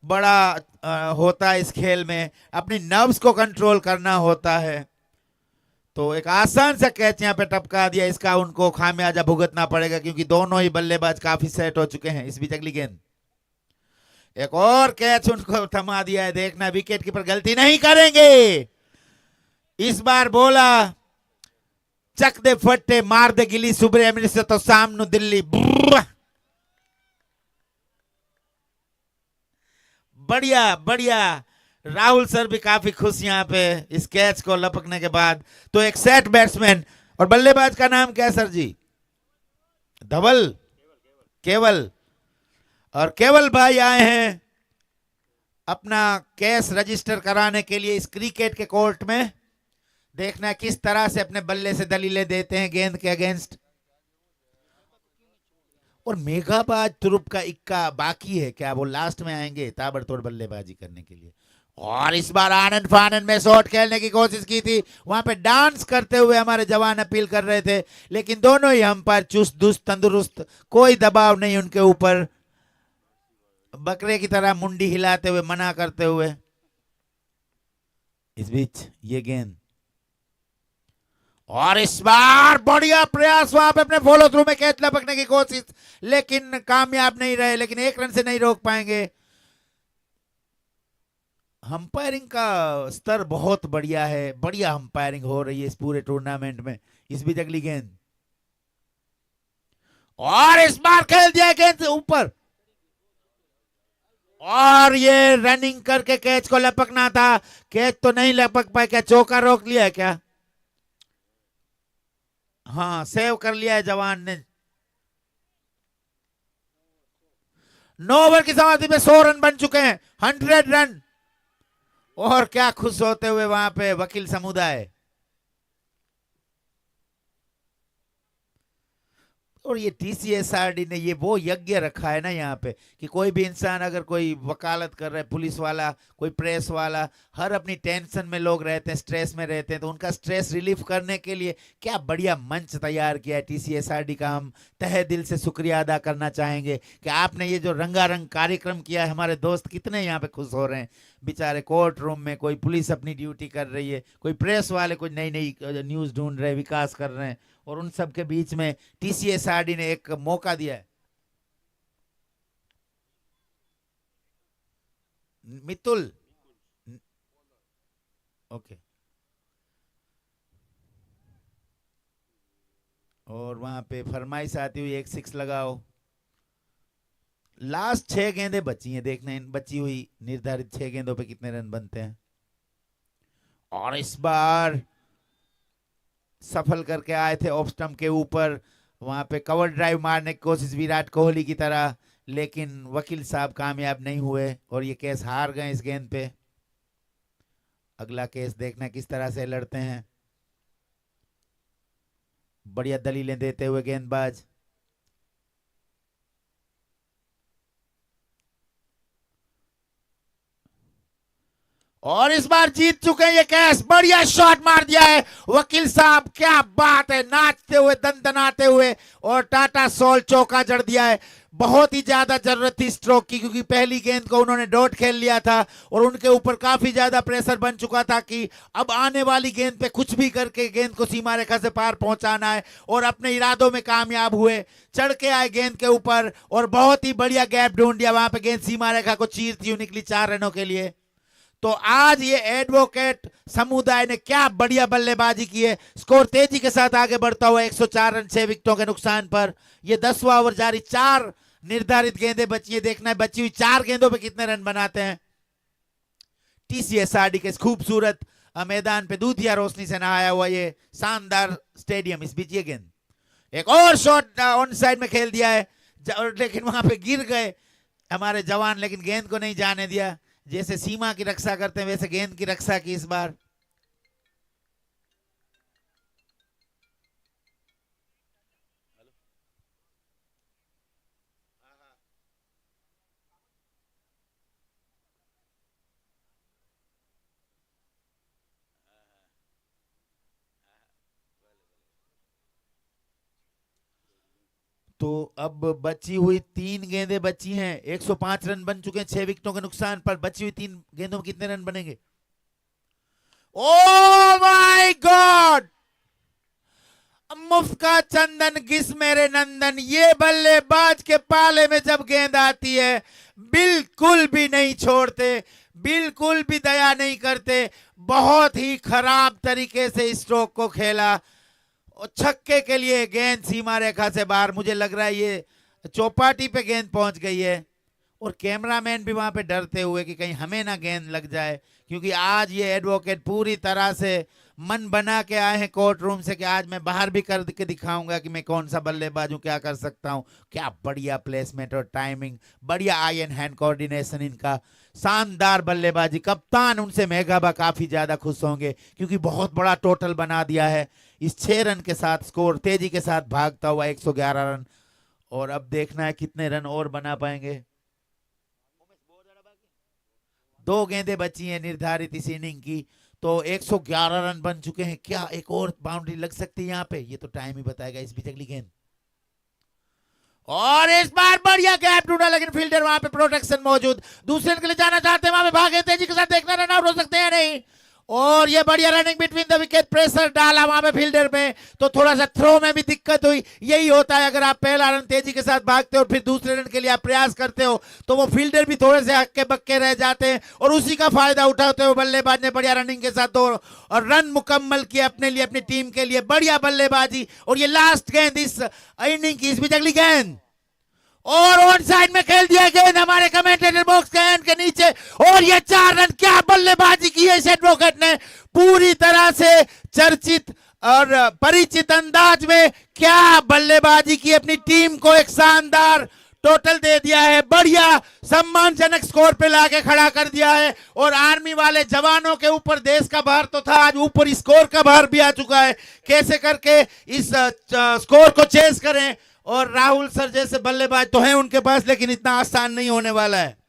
बड़ा होता है इस खेल में, अपनी नर्व्स को कंट्रोल करना होता है। तो एक आसान सा कैच यहाँ पे टपका दिया, इसका उनको खामियाजा भुगतना पड़ेगा, क्योंकि दोनों ही बल्लेबाज काफी सेट हो चुके हैं। इस बीच अगली गेंद, एक और कैच उनको थमा दिया है। देखना विकेट कीपर गलती नहीं करेंगे इस बार। बोला चक दे फट्टे मार दे गिली सुबह अमृतसर तो सामने दिल्ली। बढ़िया बढ़िया, राहुल सर भी काफी खुश यहाँ पे इस कैच को लपकने के बाद। तो एक सेट बैट्समैन, और बल्लेबाज का नाम क्या है सर जी? धवल, केवल। और केवल भाई आए हैं अपना केस रजिस्टर कराने के लिए इस क्रिकेट के कोर्ट में। देखना किस तरह से अपने बल्ले से दलीलें देते हैं गेंद के अगेंस्ट। और मेघाबाज तुरुप का इक्का बाकी है क्या? वो लास्ट में आएंगे ताबड़तोड़ बल्लेबाजी करने के लिए। और इस बार आनंद फानंद में शॉट खेलने की कोशिश की थी, वहां पे डांस करते हुए हमारे जवान अपील कर रहे थे, लेकिन दोनों ही अंपायर चुस्त दुस्त तंदुरुस्त, कोई दबाव नहीं उनके ऊपर, बकरे की तरह मुंडी हिलाते हुए मना करते हुए। इस बीच ये गेंद, और इस बार बढ़िया प्रयास वहां पे अपने फॉलो थ्रू में कैच लपकने की कोशिश, लेकिन कामयाब नहीं रहे। लेकिन एक रन से नहीं रोक पाएंगे। अंपायरिंग का स्तर बहुत बढ़िया है, बढ़िया अंपायरिंग हो रही है इस पूरे टूर्नामेंट में। इस बीच अगली गेंद, और इस बार खेल दिया गेंद ऊपर, और ये रनिंग करके कैच को लपकना था, कैच तो नहीं लपक पाए। क्या चौका रोक लिया है क्या? हाँ, सेव कर लिया है जवान ने। 9 ओवर की समाप्ति में 100 रन बन चुके हैं, 100 रन। और क्या खुश होते हुए वहां पे वकील समुदाय। और ये टीसीएसआरडी ने ये वो यज्ञ रखा है ना यहाँ पे, कि कोई भी इंसान अगर कोई वकालत कर रहा है, पुलिस वाला, कोई प्रेस वाला, हर अपनी टेंशन में लोग रहते हैं, स्ट्रेस में रहते हैं, तो उनका स्ट्रेस रिलीफ करने के लिए क्या बढ़िया मंच तैयार किया है टीसीएसआरडी का। हम तहे दिल से शुक्रिया अदा करना चाहेंगे कि आपने ये जो रंगारंग कार्यक्रम किया है। हमारे दोस्त कितने यहाँ पे खुश हो रहे हैं बेचारे। कोर्ट रूम में कोई पुलिस अपनी ड्यूटी कर रही है, कोई प्रेस वाले कोई नई नई न्यूज ढूंढ रहे हैं, विकास कर रहे हैं, और उन सब के बीच में टीसीएसआरडी ने एक मौका दिया है। मितुल, ओके, और वहां पे फरमाइश आती हुई एक 6 लगाओ। लास्ट 6 गेंदें बची हैं, देखना इन बची हुई निर्धारित 6 गेंदों पे कितने रन बनते हैं। और इस बार सफल करके आए थे ऑफ स्टंप के ऊपर, वहां पे कवर ड्राइव मारने की कोशिश विराट कोहली की तरह, लेकिन वकील साहब कामयाब नहीं हुए और ये केस हार गए इस गेंद पे। अगला केस देखना किस तरह से लड़ते हैं, बढ़िया दलीलें देते हुए गेंदबाज। और इस बार जीत चुके हैं ये कैच। बढ़िया शॉट मार दिया है वकील साहब, क्या बात है, नाचते हुए दनदनाते हुए, और टाटा सोल चौका जड़ दिया है। बहुत ही ज्यादा जरूरत थी स्ट्रोक की, क्योंकि पहली गेंद को उन्होंने डॉट खेल लिया था और उनके ऊपर काफी ज्यादा प्रेशर बन चुका था कि अब आने वाली गेंद पे कुछ भी करके गेंद को सीमा रेखा से पार पहुंचाना है, और अपने इरादों में कामयाब हुए। चढ़ के आए गेंद के ऊपर और बहुत ही बढ़िया गैप ढूंढ दिया, वहां पे गेंद सीमा रेखा को चीरती हुई निकली 4 रनों के लिए। तो आज ये एडवोकेट समुदाय ने क्या बढ़िया बल्लेबाजी की है। स्कोर तेजी के साथ आगे बढ़ता हुआ 104 रन 6 विकेटों के नुकसान पर। ये 10वां ओवर जारी, 4 निर्धारित गेंदें बची है, देखना है बची हुई 4 गेंदों पे कितने रन बनाते हैं। टीसीएसआरडी के खूबसूरत मैदान पे दूधिया रोशनी से नहाया हुआ ये शानदार स्टेडियम। इस बीच ये गेंद एक और शॉट ऑन साइड में खेल दिया है, लेकिन वहां पे गिर गए हमारे जवान, लेकिन गेंद को नहीं जाने दिया। जैसे सीमा की रक्षा करते हैं वैसे गेंद की रक्षा की इस बार। तो अब बची हुई 3 गेंदें बची हैं, 105 रन बन चुके हैं 6 विकेटों के नुकसान पर। बची हुई 3 गेंदों में कितने रन बनेंगे? ओ माय गॉड, मुफ्त का चंदन घिस मेरे नंदन। ये बल्लेबाज के पाले में जब गेंद आती है बिल्कुल भी नहीं छोड़ते, बिल्कुल भी दया नहीं करते। बहुत ही खराब तरीके से स्ट्रोक को खेला और छक्के के लिए गेंद सीमा रेखा से बाहर। मुझे लग रहा है ये चौपाटी पे गेंद पहुंच गई है और कैमरामैन भी वहां पे डरते हुए कि कहीं हमें ना गेंद लग जाए, क्योंकि आज ये एडवोकेट पूरी तरह से मन बना के आए हैं कोर्ट रूम से कि आज मैं बाहर भी कर के दिखाऊंगा कि मैं कौन सा बल्लेबाज हूं, क्या कर सकता हूं। क्या बढ़िया प्लेसमेंट और टाइमिंग, बढ़िया आई एंड हैंड कोऑर्डिनेशन इनका, शानदार बल्लेबाजी। कप्तान उनसे मेघाबा काफी ज्यादा खुश होंगे क्योंकि बहुत बड़ा टोटल बना दिया है इस 6 रन के साथ। स्कोर तेजी के साथ भागता हुआ 111 रन, और अब देखना है कितने रन और बना पाएंगे। 2 गेंदें बची हैं निर्धारित इस इनिंग की, तो 111 रन बन चुके हैं। क्या एक और बाउंड्री लग सकती है यहाँ पे? ये तो टाइम ही बताएगा। इस बीच अगली गेंद, और इस बार बढ़िया गैप ढूंढा, लेकिन फील्डर वहां पे प्रोटेक्शन मौजूद। दूसरे के लिए जाना चाहते हैं, वहां पे भागे तेजी के साथ, देखना रन आउट हो सकते हैं नहीं। और ये बढ़िया running between the wicket, pressure डाला वहां पे फील्डर में, तो थोड़ा सा थ्रो में भी दिक्कत हुई। यही होता है अगर आप पहला रन तेजी के साथ भागते हो और फिर दूसरे रन के लिए आप प्रयास करते हो तो वो फील्डर भी थोड़े से हक्के बक्के रह जाते हैं, और उसी का फायदा उठाते हुए बल्लेबाज ने बढ़िया रनिंग के साथ 2 और रन मुकम्मल किए अपने लिए, अपनी टीम के लिए। बढ़िया बल्लेबाजी। और ये लास्ट गेंद इस इनिंग की। इस बीच अगली गेंद, और ऑन साइड में खेल दिया गेंद हमारे कमेंटेटर बॉक्स के एंड के नीचे, और ये 4 रन। क्या बल्लेबाजी की है इस एडवोकेट ने, पूरी तरह से चर्चित और परिचित अंदाज में क्या बल्लेबाजी की, अपनी टीम को एक शानदार टोटल दे दिया है। बढ़िया सम्मानजनक स्कोर पे लाके खड़ा कर दिया है, और आर्मी वाले जवानों के ऊपर देश का भार तो था, आज ऊपर स्कोर का भार भी आ चुका है। कैसे करके इस स्कोर को चेस करें, और राहुल सर जैसे बल्लेबाज तो हैं उनके पास, लेकिन इतना आसान नहीं होने वाला है।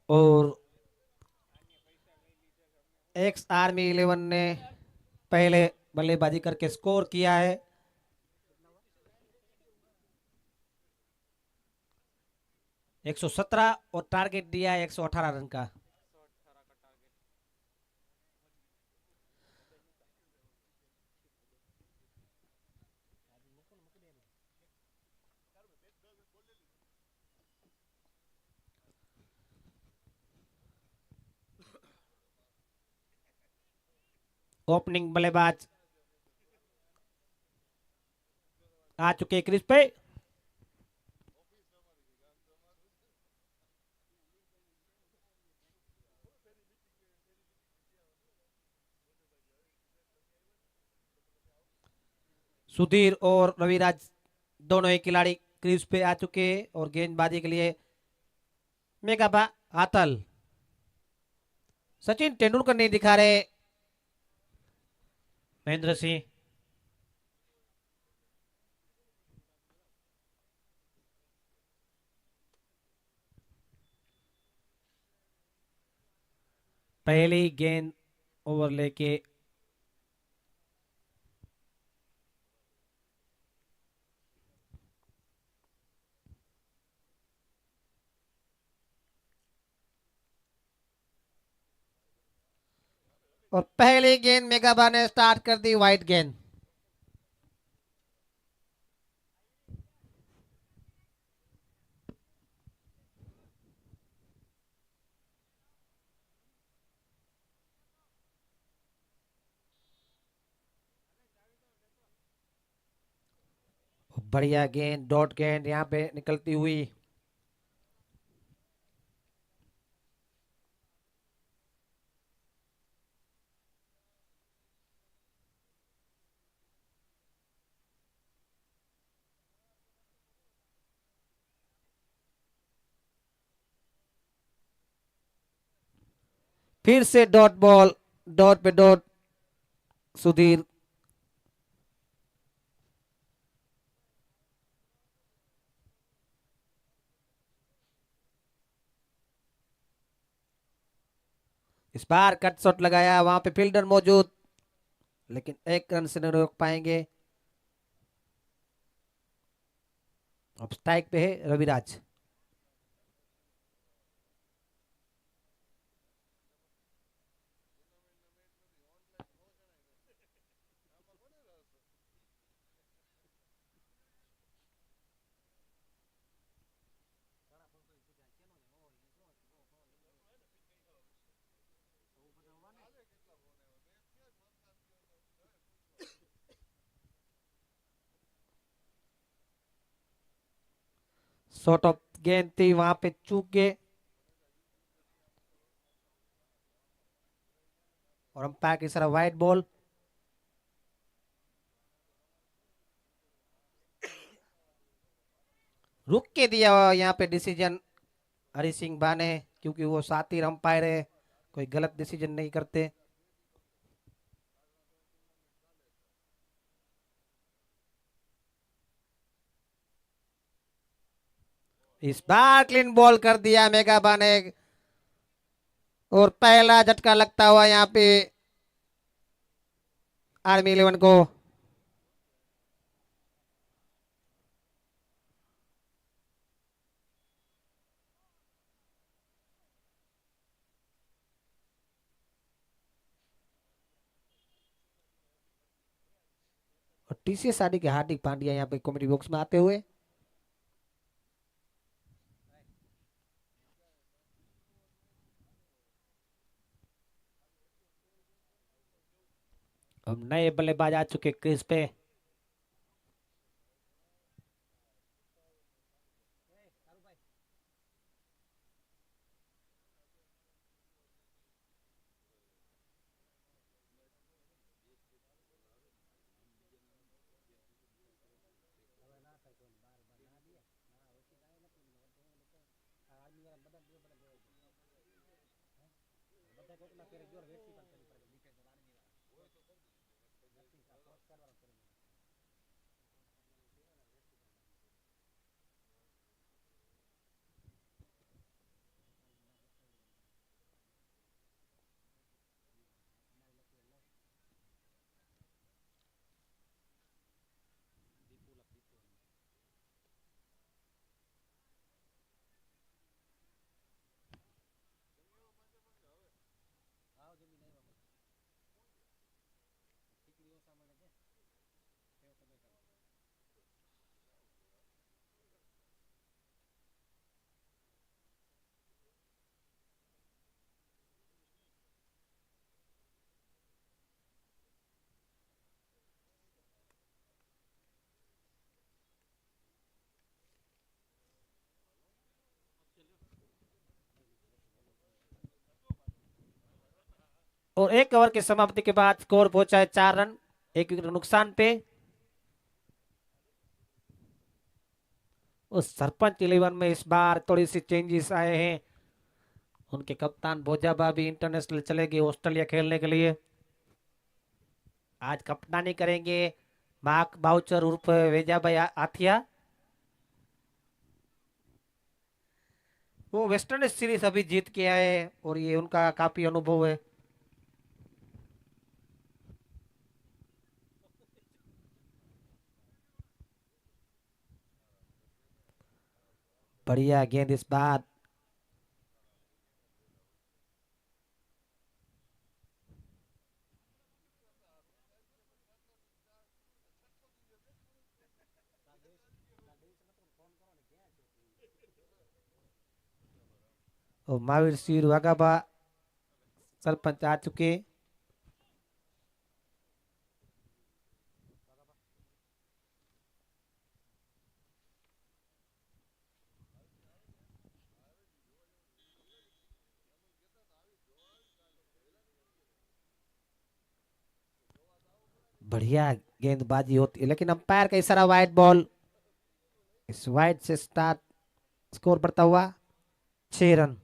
और एक्स आर्मी 11 ने पहले बल्लेबाजी करके स्कोर किया है। - 117 और टारगेट दिया है 118 रन का। ओपनिंग बल्लेबाज आ चुके क्रीज पे। सुधीर और रविराज दोनों ही खिलाड़ी क्रीज पे आ चुके हैं और गेंदबाजी के लिए मेघाबा आतल। सचिन तेंदुलकर नहीं दिखा रहे महेंद्र सिंह। पहली गेंद ओवर लेके और पहली गेंद मेघाबा ने स्टार्ट कर दी वाइट गेंद। बढ़िया गेंद, डॉट गेंद यहाँ पे निकलती हुई। फिर से डॉट बॉल, डॉट पे डॉट सुधीर। इस बार कट शॉट लगाया, वहां पे फील्डर मौजूद, लेकिन एक रन से नहीं रोक पाएंगे। अब स्ट्राइक पे है रविराज। शॉर्ट ऑफ गेंद थी, वहां पे चूक गए और अंपायर की तरफ वाइड बॉल। रुक के दिया यहाँ पे डिसीजन हरि सिंह बाने, क्योंकि वो साथी अंपायर है, कोई गलत डिसीजन नहीं करते। इस बार क्लीन बॉल कर दिया मेघाबा ने और पहला झटका लगता हुआ यहाँ पे आर्मी 11 को। और टीसीएस आरडी के हार्दिक पांड्या यहाँ पे कॉमेडी बॉक्स में आते हुए। अब नए बल्लेबाज आ चुके क्रीज पे। और 1 ओवर की समाप्ति के बाद स्कोर पहुंचा है 4 रन, 1 विकेट नुकसान पे। उस सरपंच 11 में इस बार थोड़ी सी चेंजेस आए हैं। उनके कप्तान भोजाबा भी इंटरनेशनल चलेगी ऑस्ट्रेलिया खेलने के लिए। आज कप्तानी करेंगे मार्क बाउचर उर्फ वेजाभाई आथिया। वो वेस्ट इंडीज सीरीज अभी जीत के आए हैं और ये उनका काफी अनुभव है। बढ़िया गेंद इस बार। और महावीर सिंह वागाबा सरपंच आ चुके। बढ़िया गेंदबाजी होती है लेकिन अंपायर का इशारा वाइड बॉल। इस वाइड से स्टार्ट स्कोर बढ़ता हुआ 6 रन।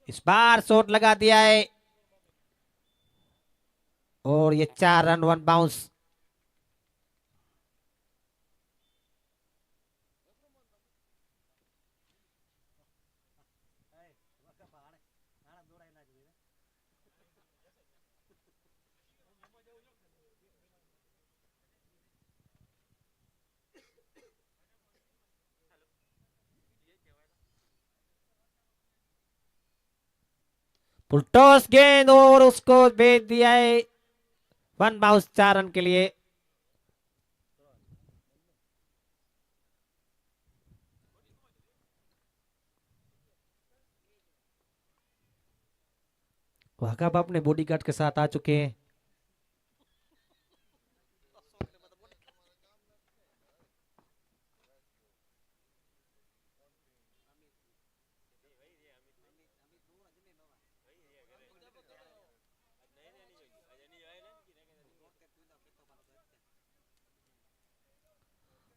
इस बार शॉट लगा दिया है और ये 4 रन 1 बाउंस। फुलटॉस गेंद और उसको भेज दिया है 1 बाउंस 4 रन के लिए। वाकब अपने बॉडीगार्ड के साथ आ चुके हैं।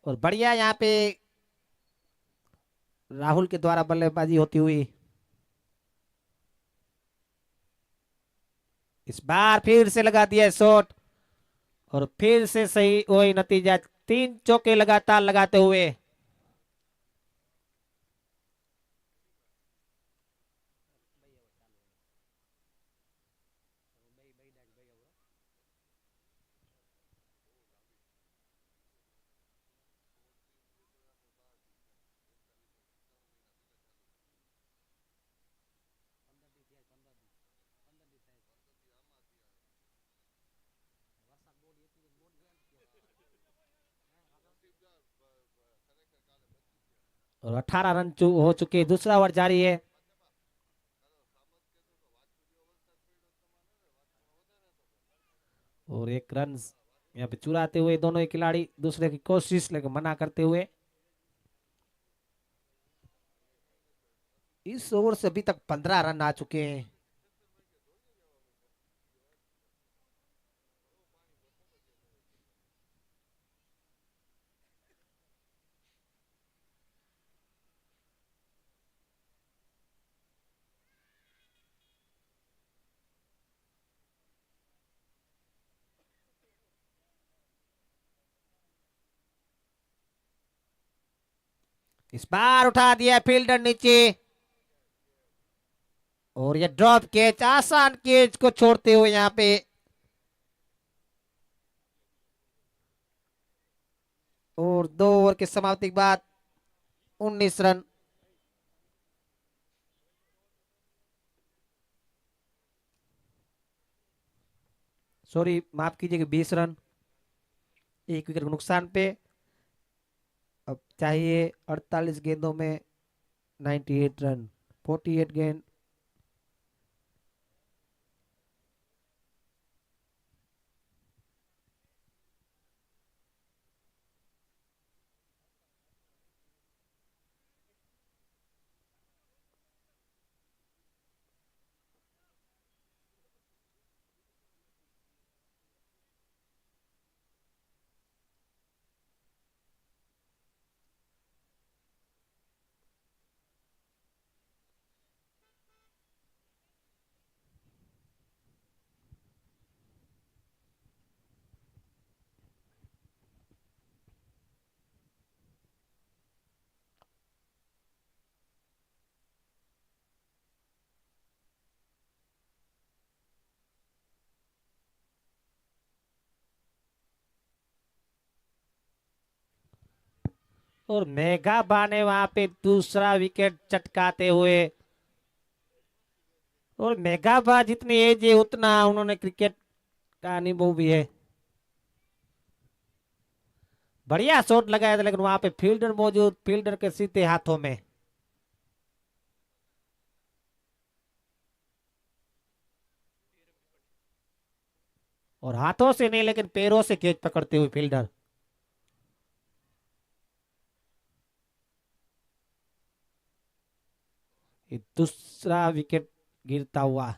और बढ़िया यहाँ पे राहुल के द्वारा बल्लेबाजी होती हुई। इस बार फिर से लगा दिया शॉट और फिर से सही वही नतीजा, 3 चौके लगातार लगाते हुए। और 18 रन हो चुके, दूसरा ओवर जारी है। और 1 रन यहाँ पे चुराते हुए दोनों ही खिलाड़ी दूसरे की कोशिश लेकिन मना करते हुए। इस ओवर से अभी तक 15 रन आ चुके हैं। इस बार उठा दिया फील्डर नीचे और ये ड्रॉप कैच, आसान कैच को छोड़ते हुए यहाँ पे। और 2 ओवर की समाप्ति के बाद 19 रन। सॉरी माफ कीजिएगा 20 रन, 1 विकेट नुकसान पे। अब चाहिए 48 गेंदों में 98 रन, 48 गेंद। और मेघाबा ने वहां पे दूसरा विकेट चटकाते हुए, और मेघाबा जितनी एज है उतना उन्होंने क्रिकेट का अनुभव भी है। बढ़िया शॉट लगाया था, लेकिन वहां पे फील्डर मौजूद, फील्डर के सीधे हाथों में। और हाथों से नहीं, लेकिन पैरों से कैच पकड़ते हुए फील्डर। ये दूसरा विकेट गिरता हुआ।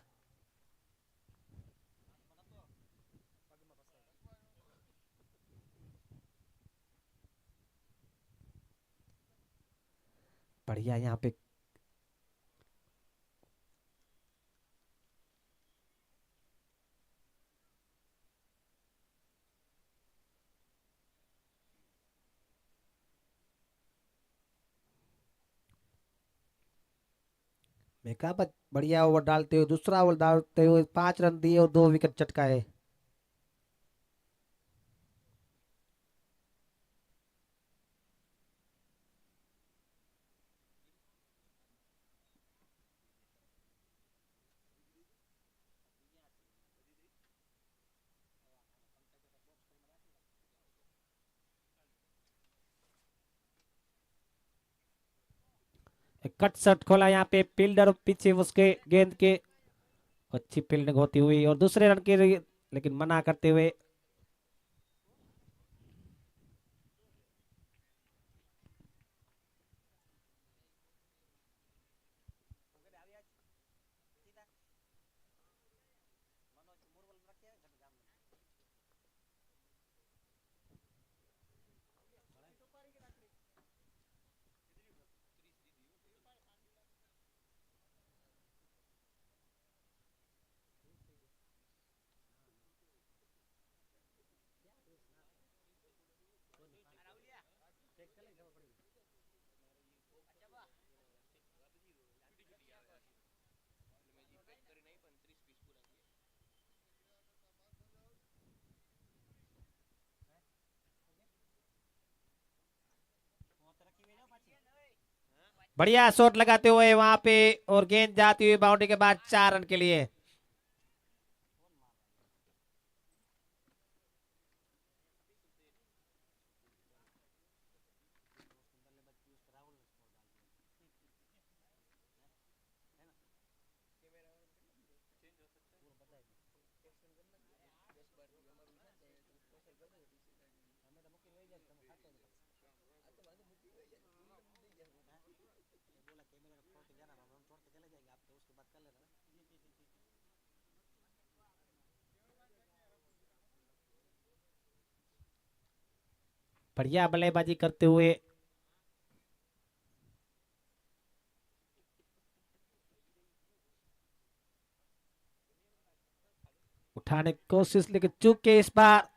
बढ़िया यहाँ पे मेघाबा बढ़िया ओवर डालते हुए, दूसरा ओवर डालते हुए 5 रन दिए और 2 विकेट चटकाए। एक कट शॉट खोला यहाँ पे फील्डर पीछे उसके गेंद के, अच्छी फील्डिंग होती हुई और दूसरे रन के लिए, लेकिन मना करते हुए। बढ़िया शॉट लगाते हुए वहां पे, और गेंद जाती हुई बाउंड्री के बाद 4 रन के लिए। बढ़िया बल्लेबाजी करते हुए उठाने की कोशिश, लेकिन चूक के इस बार।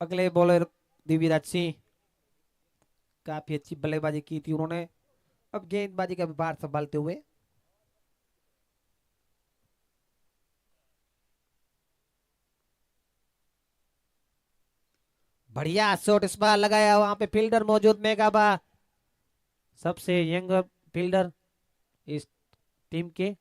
अगले बॉलर दिव्यराज सिंह, काफी अच्छी बल्लेबाजी की थी उन्होंने। अब गेंदबाजी का भार संभालते हुए बढ़िया शॉट इस बार लगाया, वहां पे फील्डर मौजूद मेघाबा, सबसे यंग फील्डर इस टीम के।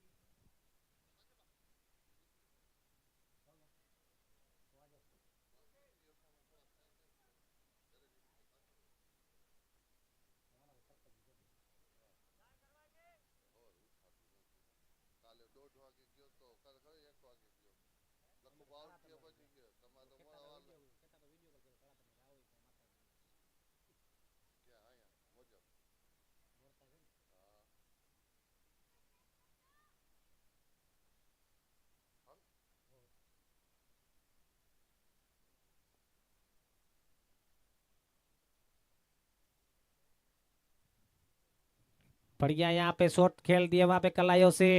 बढ़िया यहाँ पे शॉट खेल दिया वहां पे कलाइयों से,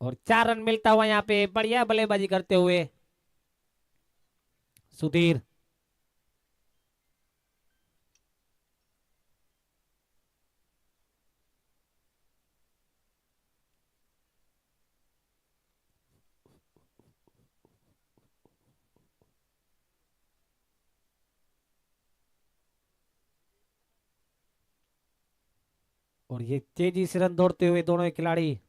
और 4 रन मिलता हुआ यहाँ पे बढ़िया बल्लेबाजी करते हुए सुधीर। और ये तेजी से रन दौड़ते हुए दोनों ही खिलाड़ी।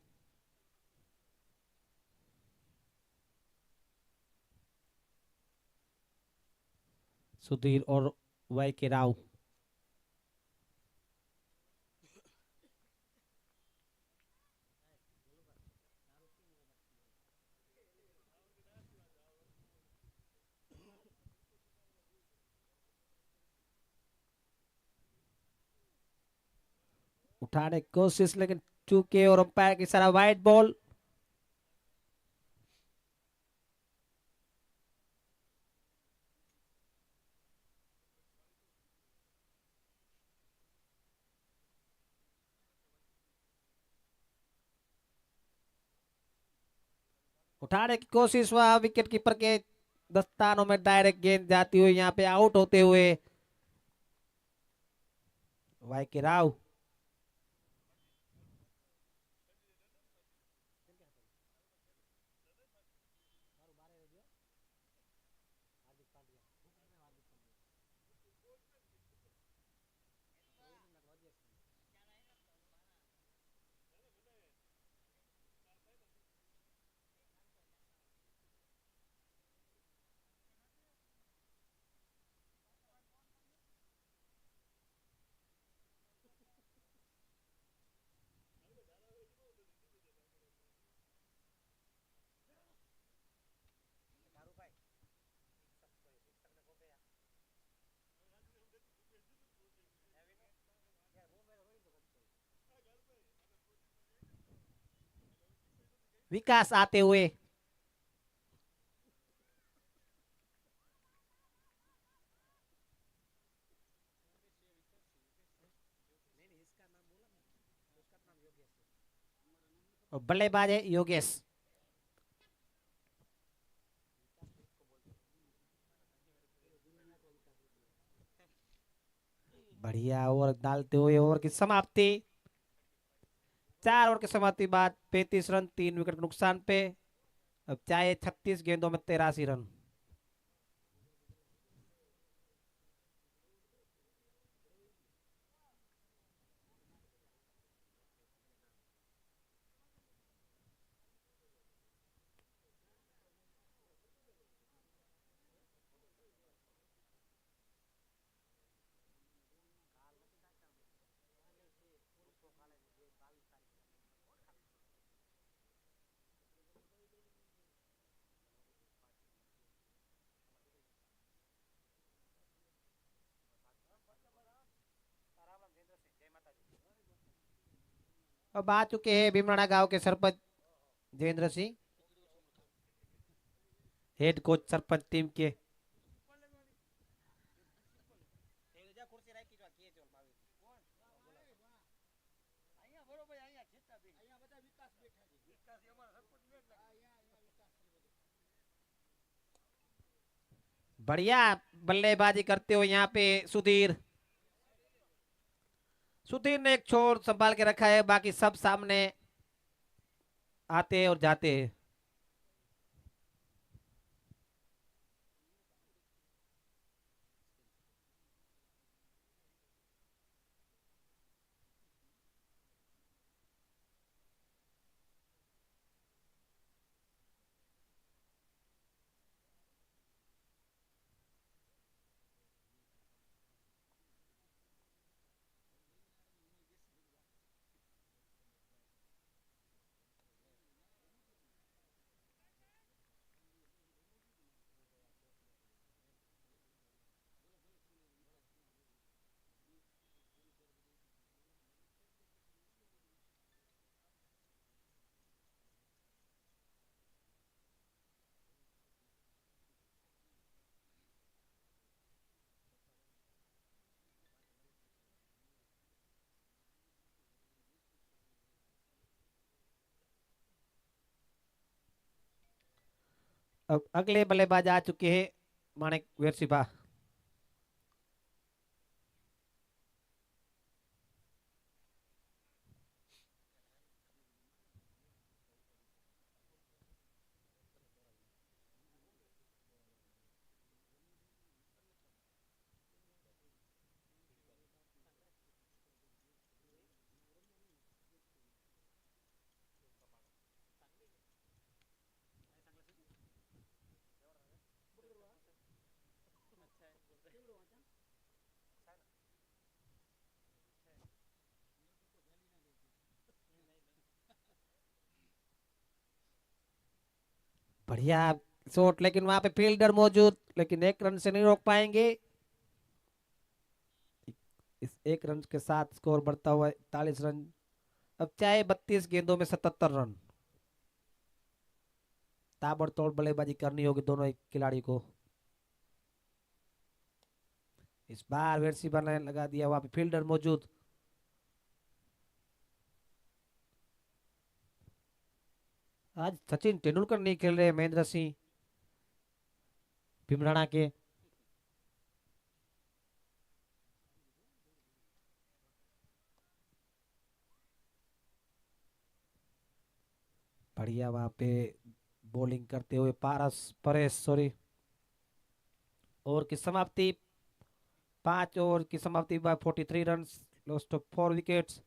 सुधीर और वाई के राव। उठाने की कोशिश, लेकिन चूके और अंपायर की सारा वाइड बॉल। उठाने की कोशिश हुआ, विकेट कीपर के दस्तानों में डायरेक्ट गेंद जाती हुई यहाँ पे आउट होते हुए वाई के राव। विकास आते हुए और बल्लेबाज है योगेश। बढ़िया ओवर डालते हुए ओवर की समाप्ति। 4 ओवर की समाप्ति बाद 35 रन 3 विकेट के नुकसान पे। अब चाहे 36 गेंदों में 83 रन। अब आ चुके हैं भीमराणा गांव के sarpanch Jayendra Singh, head coach sarpanch team के। बढ़िया बल्लेबाजी करते हुए यहाँ पे सुधीर। सुधीर ने एक छोर संभाल के रखा है, बाकी सब सामने आते हैं और जाते हैं। अब अगले बल्लेबाज आ चुके हैं माणिक वेरसिबा। बढ़िया शॉट, लेकिन वहां पे फील्डर मौजूद, लेकिन एक रन से नहीं रोक पाएंगे। इस एक रन के साथ स्कोर बढ़ता हुआ 41 रन। अब चाहे 32 गेंदों में 77 रन। ताबड़तोड़ बल्लेबाजी करनी होगी दोनों ही खिलाड़ी को। इस बार वेरसिबा ने लगा दिया, वहां पे फील्डर मौजूद। आज सचिन तेंदुलकर नहीं खेल रहे, महेंद्र सिंह भीमराणा के। बढ़िया वहां पे बॉलिंग करते हुए परेश सॉरी। ओवर की समाप्ति 5 ओवर की समाप्ति by 43 run, lost of 4 wickets.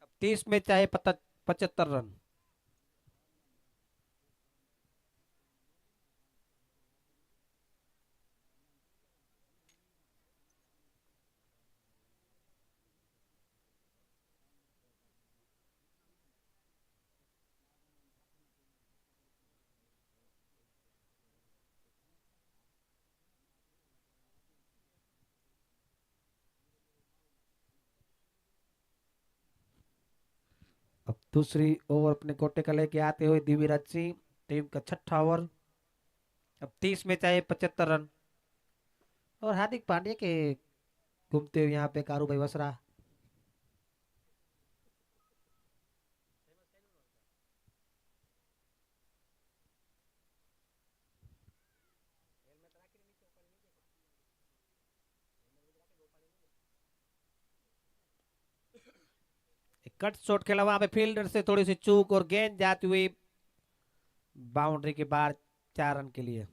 अब 30 में चाहे 75 रन। अब दूसरी ओवर अपने गोटे का लेके आते हुए दिव्यराज सिंह, टीम का छठा ओवर। अब 30 में चाहे 75 रन। और हार्दिक पांड्या के घूमते हुए यहाँ पे कारू भाई वसरा। कट शॉट खेला वहां पे, फील्डर से थोड़ी सी चूक और गेंद जाती हुई बाउंड्री के बाहर, 4 रन के लिए।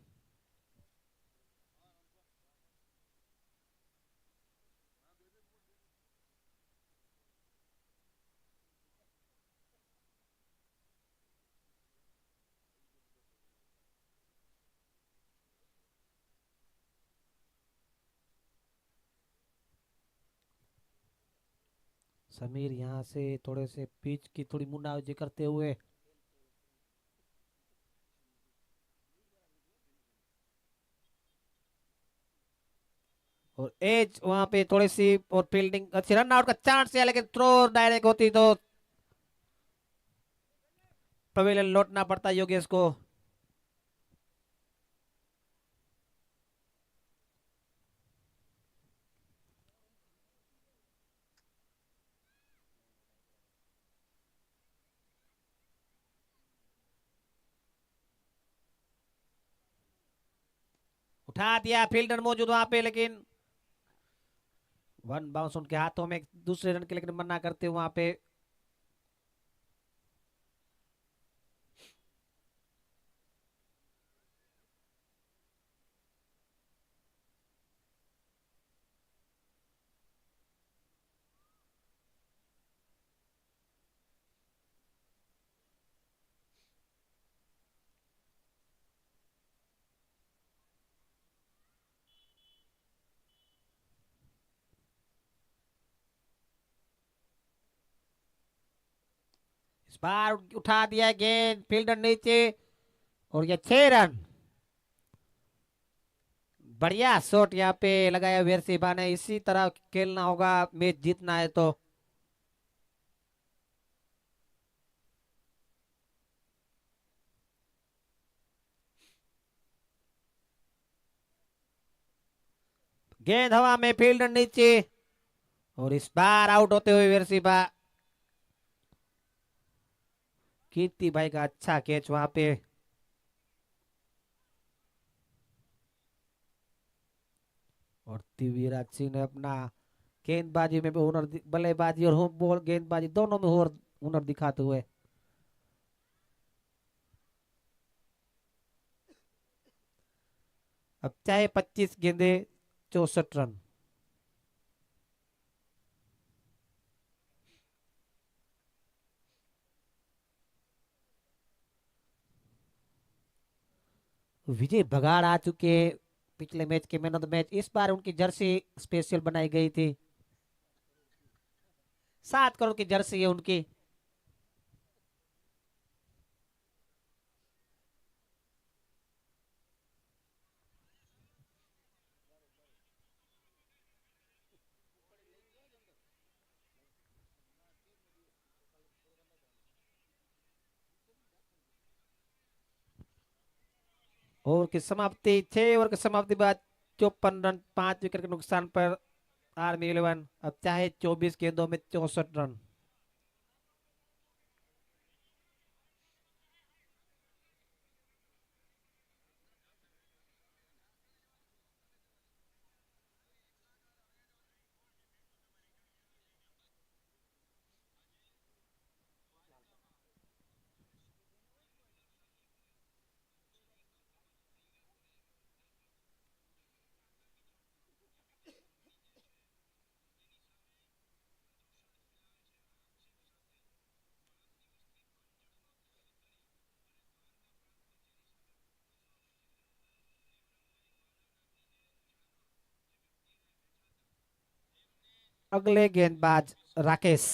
समीर यहाँ से थोड़े से पिच की थोड़ी मुनावजी करते हुए और एज वहां पे थोड़ी सी और फील्डिंग अच्छी, रन आउट का चांस है, लेकिन थ्रो डायरेक्ट होती तो पवेलियन लौटना पड़ता योगेश को। उठा दिया, फील्डर मौजूद वहां पे, लेकिन वन बाउंस उनके हाथों में दूसरे रन के, लेकिन मना करते वहां पे। इस बार उठा दिया गेंद, फील्डर नीचे, और ये 6 रन। बढ़िया शॉट यहाँ पे लगाया वेरसिबा ने। इसी तरह खेलना होगा, मैच जीतना है तो। गेंद हवा में, फील्डर नीचे, और इस बार आउट होते हुए वेरसिबा। कीर्ति भाई का अच्छा कैच वहां पे। और दिव्यराज सिंह ने अपना गेंदबाजी में भी हुनर, बल्लेबाजी और होम बॉल गेंदबाजी दोनों में हुनर दिखाते हुए। अब चाहे 25 गेंदे 64 रन। विजय बघाड़ आ चुके हैं, पिछले मैच के मैन ऑफ द मैच। इस बार उनकी जर्सी स्पेशल बनाई गई थी, 7 करोड़ की जर्सी है उनकी। ओवर की समाप्ति, 6 ओवर की समाप्ति बाद 54 रन 5 विकेट के नुकसान पर आर्मी 11 अब चाहे 24 गेंदों में 64 रन। अगले गेंदबाज राकेश।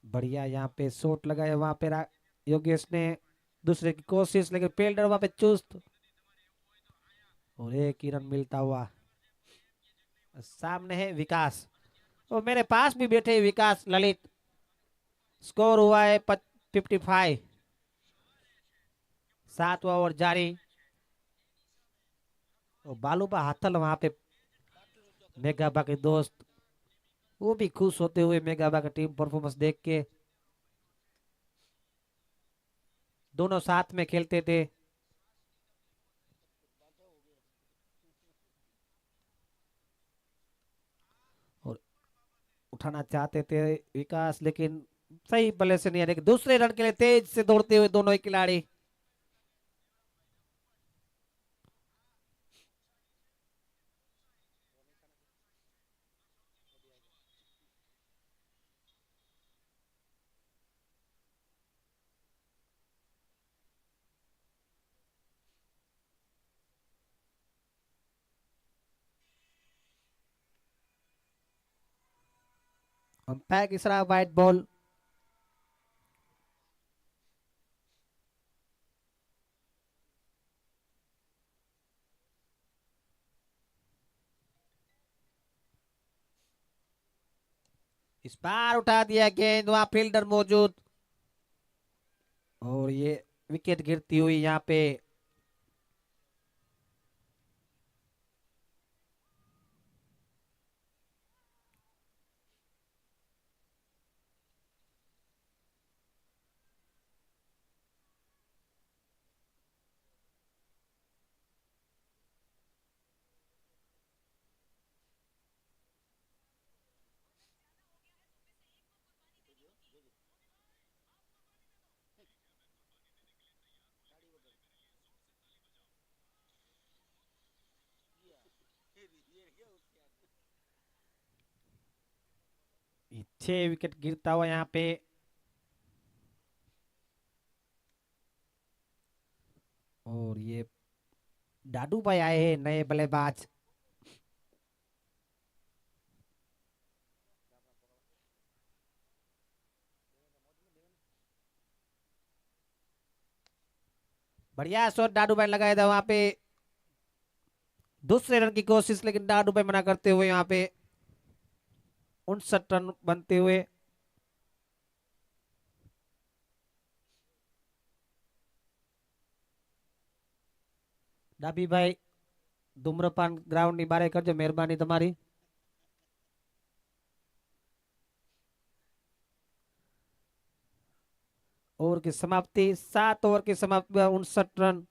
बढ़िया यहाँ पे शॉट लगाया वहां पे योगेश ने, दूसरे की कोशिश, लेकिन फील्डर वहां पे चुस्त। और एक ही रन मिलता हुआ। सामने है विकास, और मेरे पास भी बैठे विकास ललित। स्कोर हुआ है 55। 7वां ओवर जारी। और बालूबा हाथल वहां पे मेगाबा के दोस्त, वो भी खुश होते हुए मेगाबा का टीम परफॉर्मेंस देख के। दोनों साथ में खेलते थे। और उठाना चाहते थे विकास, लेकिन सही बल्ले से नहीं आ रहे। दूसरे रन के लिए तेज से दौड़ते हुए दोनों ही खिलाड़ी। अंपायर की सलाह वाइट बॉल। इस बार उठा दिया गेंद, वहां फील्डर मौजूद। और ये विकेट गिरती हुई यहाँ पे। ये 6 विकेट गिरता हुआ यहाँ पे। और ये डाडू भाई आए हैं नए बल्लेबाज। बढ़िया शॉट डाडू भाई लगाया था वहां पे, दूसरे रन की कोशिश, लेकिन डाडू भाई मना करते हुए यहाँ पे 59 रन बनते हुए। डाबी भाई धूम्रपान ग्राउंड ની બારે કરજો મહેરબાની તમારી। ओवर की समाप्ति, 7 ओवर की समाप्ति, 59 रन।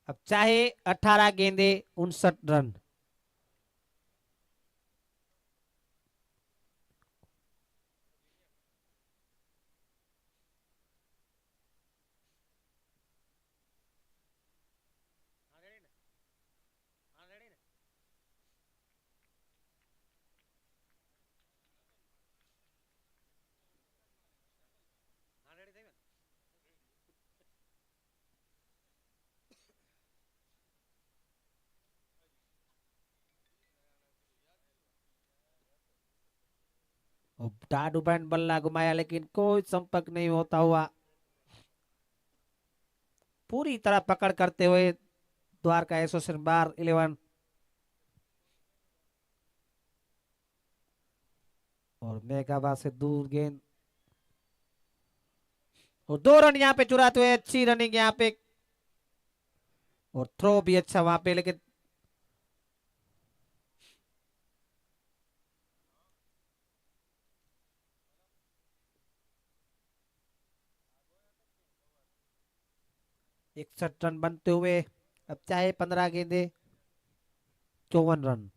अब चाहे 18 गेंदे 59 रन। डाडू भाई ने बल्ला घुमाया लेकिन कोई संपर्क नहीं होता हुआ, पूरी तरह पकड़ करते हुए द्वारका एसोसिएशन बार 11। और मेघाबा से दूर गेंद और 2 रन यहाँ पे चुराते हुए, अच्छी रनिंग यहाँ पे, और थ्रो भी अच्छा वहां पे, लेकिन इकसठ रन बनते हुए। अब चाहे 15 गेंदे 54 रन।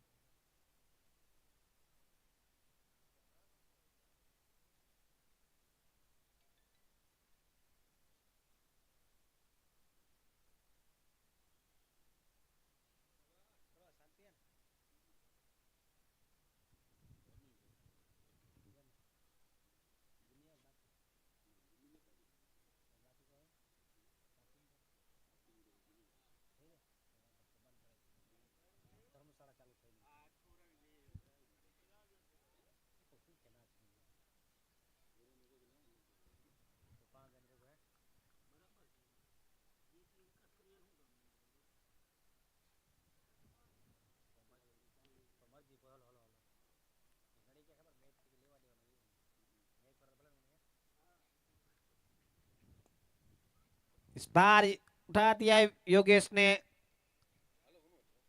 इस बार उठा दिया है योगेश ने,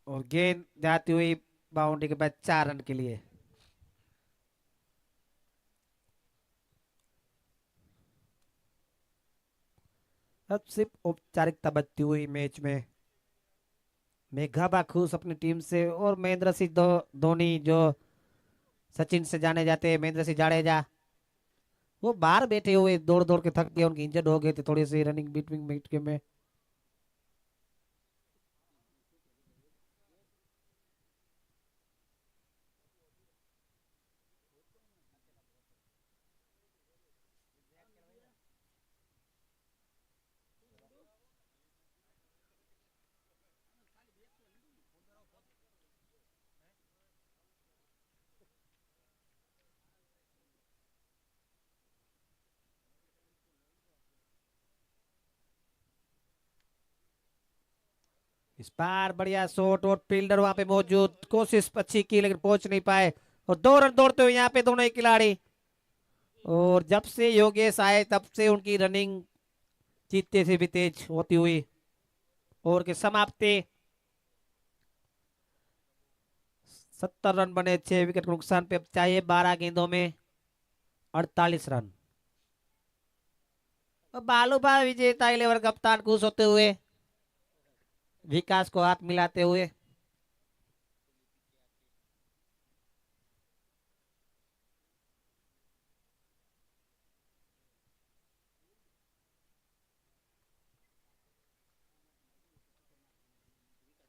और गेंद जाती हुई बाउंड्री के बाद 4 रन के लिए। अब सिर्फ औपचारिकता बचती हुई मैच में। मेघाबा खुश अपनी टीम से, और महेंद्र सिंह धोनी जो सचिन से जाने जाते हैं, महेंद्र सिंह जाडेजा, वो बाहर बैठे हुए दौड़ दौड़ के थक गए, उनकी इंजर्ड हो गए थे थोड़ी सी रनिंग बिटवीन मैच के में। इस बार बढ़िया शॉट, और फील्डर वहां पे मौजूद, कोशिश अच्छी की लेकिन पहुंच नहीं पाए, और 2 रन दौड़ते हुए यहाँ पे दोनों ही खिलाड़ी। और जब से योगेश आए तब से उनकी रनिंग जीतते से भी तेज होती हुई। ओवर के समाप्ति, 70 रन बने, 6 विकेट के नुकसान पे। अब चाहिए 12 गेंदों में 48 रन। बालूबा विजेता 11 कप्तान खुश होते हुए, विकास को हाथ मिलाते हुए।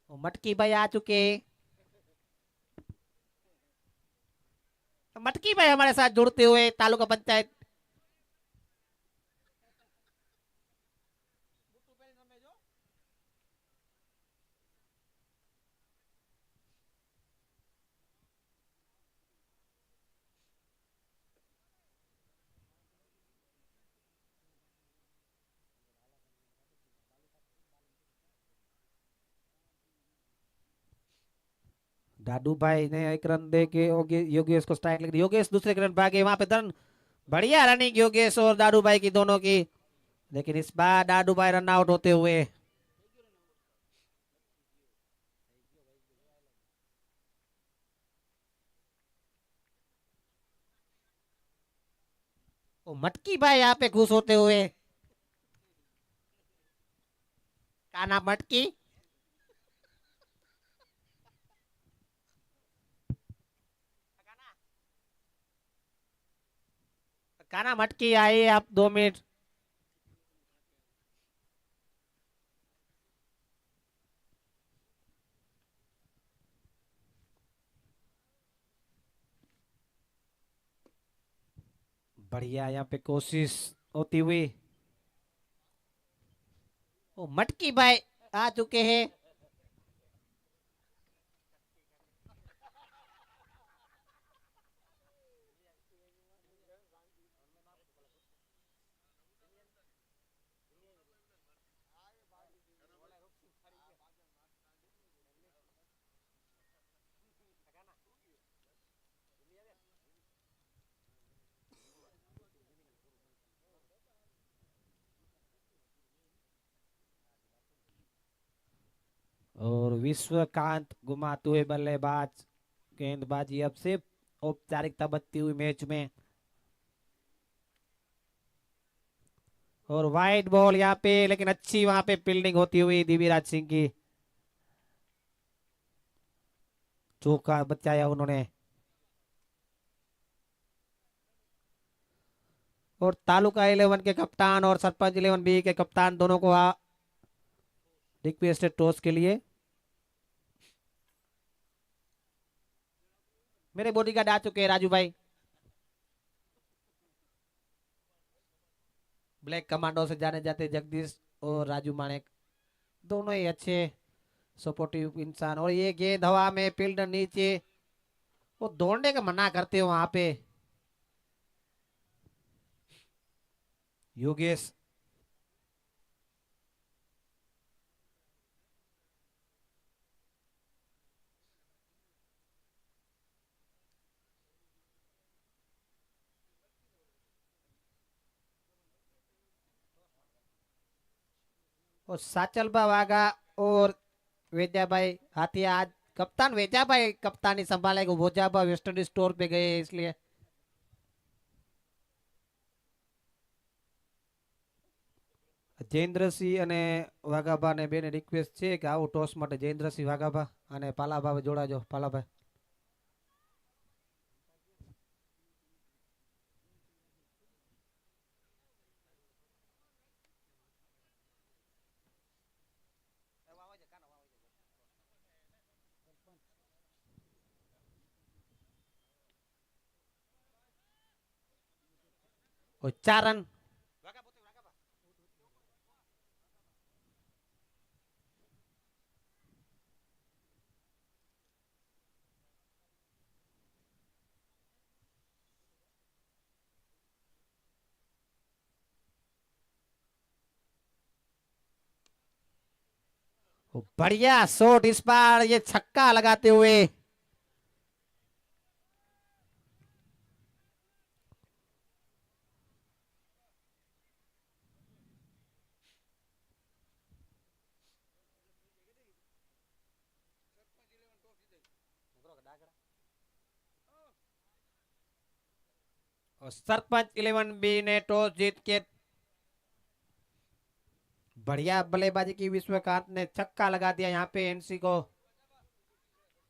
मटकी भाई आ चुके हैं। मटकी भाई हमारे साथ जुड़ते हुए, तालुका पंचायत। दादू भाई ने एक रन दे के योगेश को स्ट्राइक लगी। योगेश दूसरे के रन भागे, वहां पे रन, बढ़िया रनिंग योगेश और दादू भाई की दोनों की, लेकिन इस बार दादू भाई रन आउट होते हुए। ओ मटकी भाई यहाँ पे खुश होते हुए, काना मटकी। काना मटकी आइए आप 2 मिनट। बढ़िया यहाँ पे कोशिश होती हुई। ओ मटकी भाई आ चुके हैं। और विश्वकांत घुमाते हुए बल्लेबाज, गेंदबाजी अब से औपचारिकता बचती हुई मैच में। और वाइड बॉल यहाँ पे, लेकिन अच्छी वहां पे फील्डिंग होती हुई दिव्यराज सिंह की, चौका बचाया उन्होंने। और तालुका 11 के कप्तान और सरपंच 11 बी के कप्तान दोनों को रिक्वेस्ट है टॉस के लिए। मेरे बॉडीगार्ड आ चुके हैं राजू भाई। ब्लैक कमांडो से जाने जाते जगदीश और राजू मानेक, दोनों ही अच्छे सपोर्टिव इंसान। और ये गेंद हवा में, फील्डर नीचे, वो दौड़ने का मना करते हो वहां पे योगेश। और साचल वागा और वेजा भाई हाथिया, आज कप्तान वेजा भाई कप्तानी संभालेगा, भोजा भाई वेस्ट इंडीज टूर पे गए इसलिए। જયેન્દ્રસિંહ અને વાઘાભાને બેને રિક્વેસ્ટ છે કે આવો ટોસ માટે જયેન્દ્રસિંહ વાઘાભા અને પાલાભા જોડાજો। પાલાભાઈ और 4 रन। बढ़िया शॉट इस बार, ये छक्का लगाते हुए। और सरपंच 11 बी ने टॉस जीत के बढ़िया बल्लेबाजी की, विश्वकांत ने छक्का लगा दिया यहाँ पे एनसी को।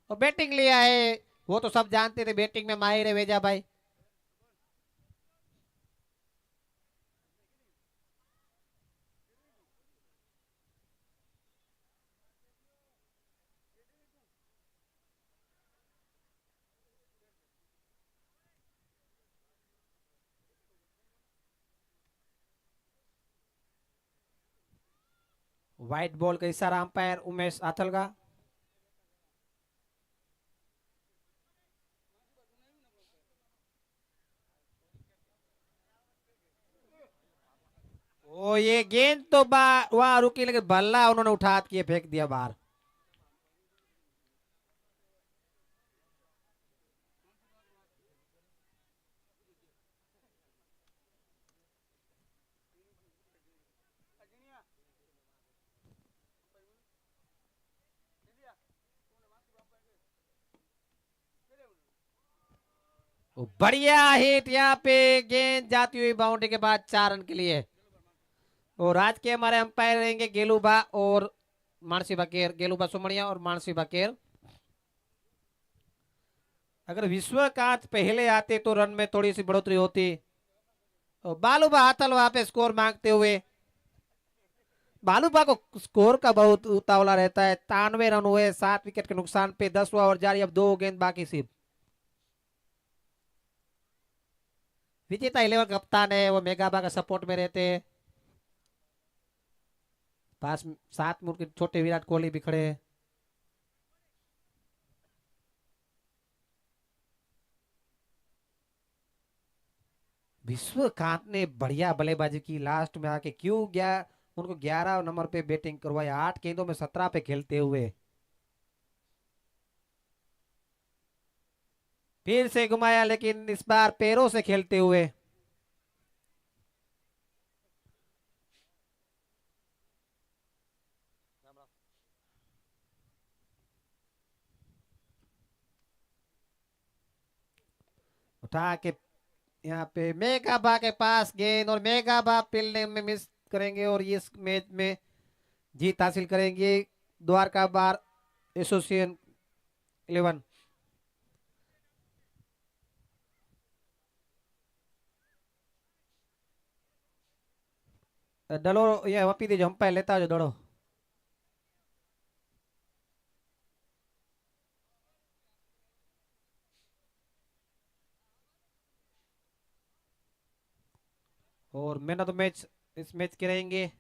और बैटिंग लिया है, वो तो सब जानते थे बैटिंग में माहिर है वेजा भाई। व्हाइट बॉल का इशारा अंपायर उमेश आथल का। ओ ये गेंद तो वहां रुकी, लेकिन बल्ला उन्होंने उठा के फेंक दिया बाहर। बढ़िया हिट यहाँ पे, गेंद जाती हुई बाउंड्री के बाद 4 रन के लिए। और आज के हमारे अंपायर रहेंगे गेलूबा और मानसी बकेर, गेलूबा सुमड़िया और मानसी बकेर। अगर विश्वकांत पहले आते तो रन में थोड़ी सी बढ़ोतरी होती। और बालूबा हाथल वहां पे स्कोर मांगते हुए, बालूबा को स्कोर का बहुत उतावला रहता है। 93 रन हुए 7 विकेट के नुकसान पे, 10वां ओवर जारी, अब 2 गेंद बाकी सिर्फ। विजेता 11 कप्तान है, वो मेगाबा का सपोर्ट में रहते हैं। पास साथ में उनके छोटे विराट कोहली भी खड़े हैं। विश्वकांत ने बढ़िया बल्लेबाजी की, लास्ट में आके क्यों गया, उनको 11 नंबर पे बैटिंग करवाया, 8 गेंदों में 17 पे खेलते हुए। फिर से घुमाया, लेकिन इस बार पैरों से खेलते हुए। उठा के यहाँ पे मेगाबा के पास गेंद, और मेगाबा फील्डिंग में मिस करेंगे और इस मैच में जीत हासिल करेंगे द्वारका बार एसोसिएशन 11। डलो ये वपी दीजिए, अंपायर लेता जो दड़ो। और मैन ऑफ द मैच इस मैच के रहेंगे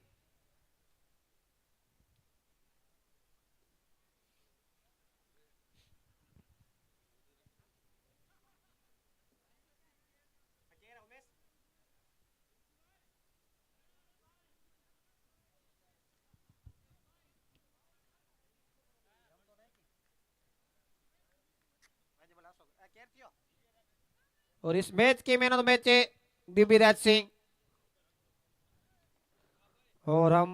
और इस मैच के मैन ऑफ द मैच है दिव्यराज सिंह। और हम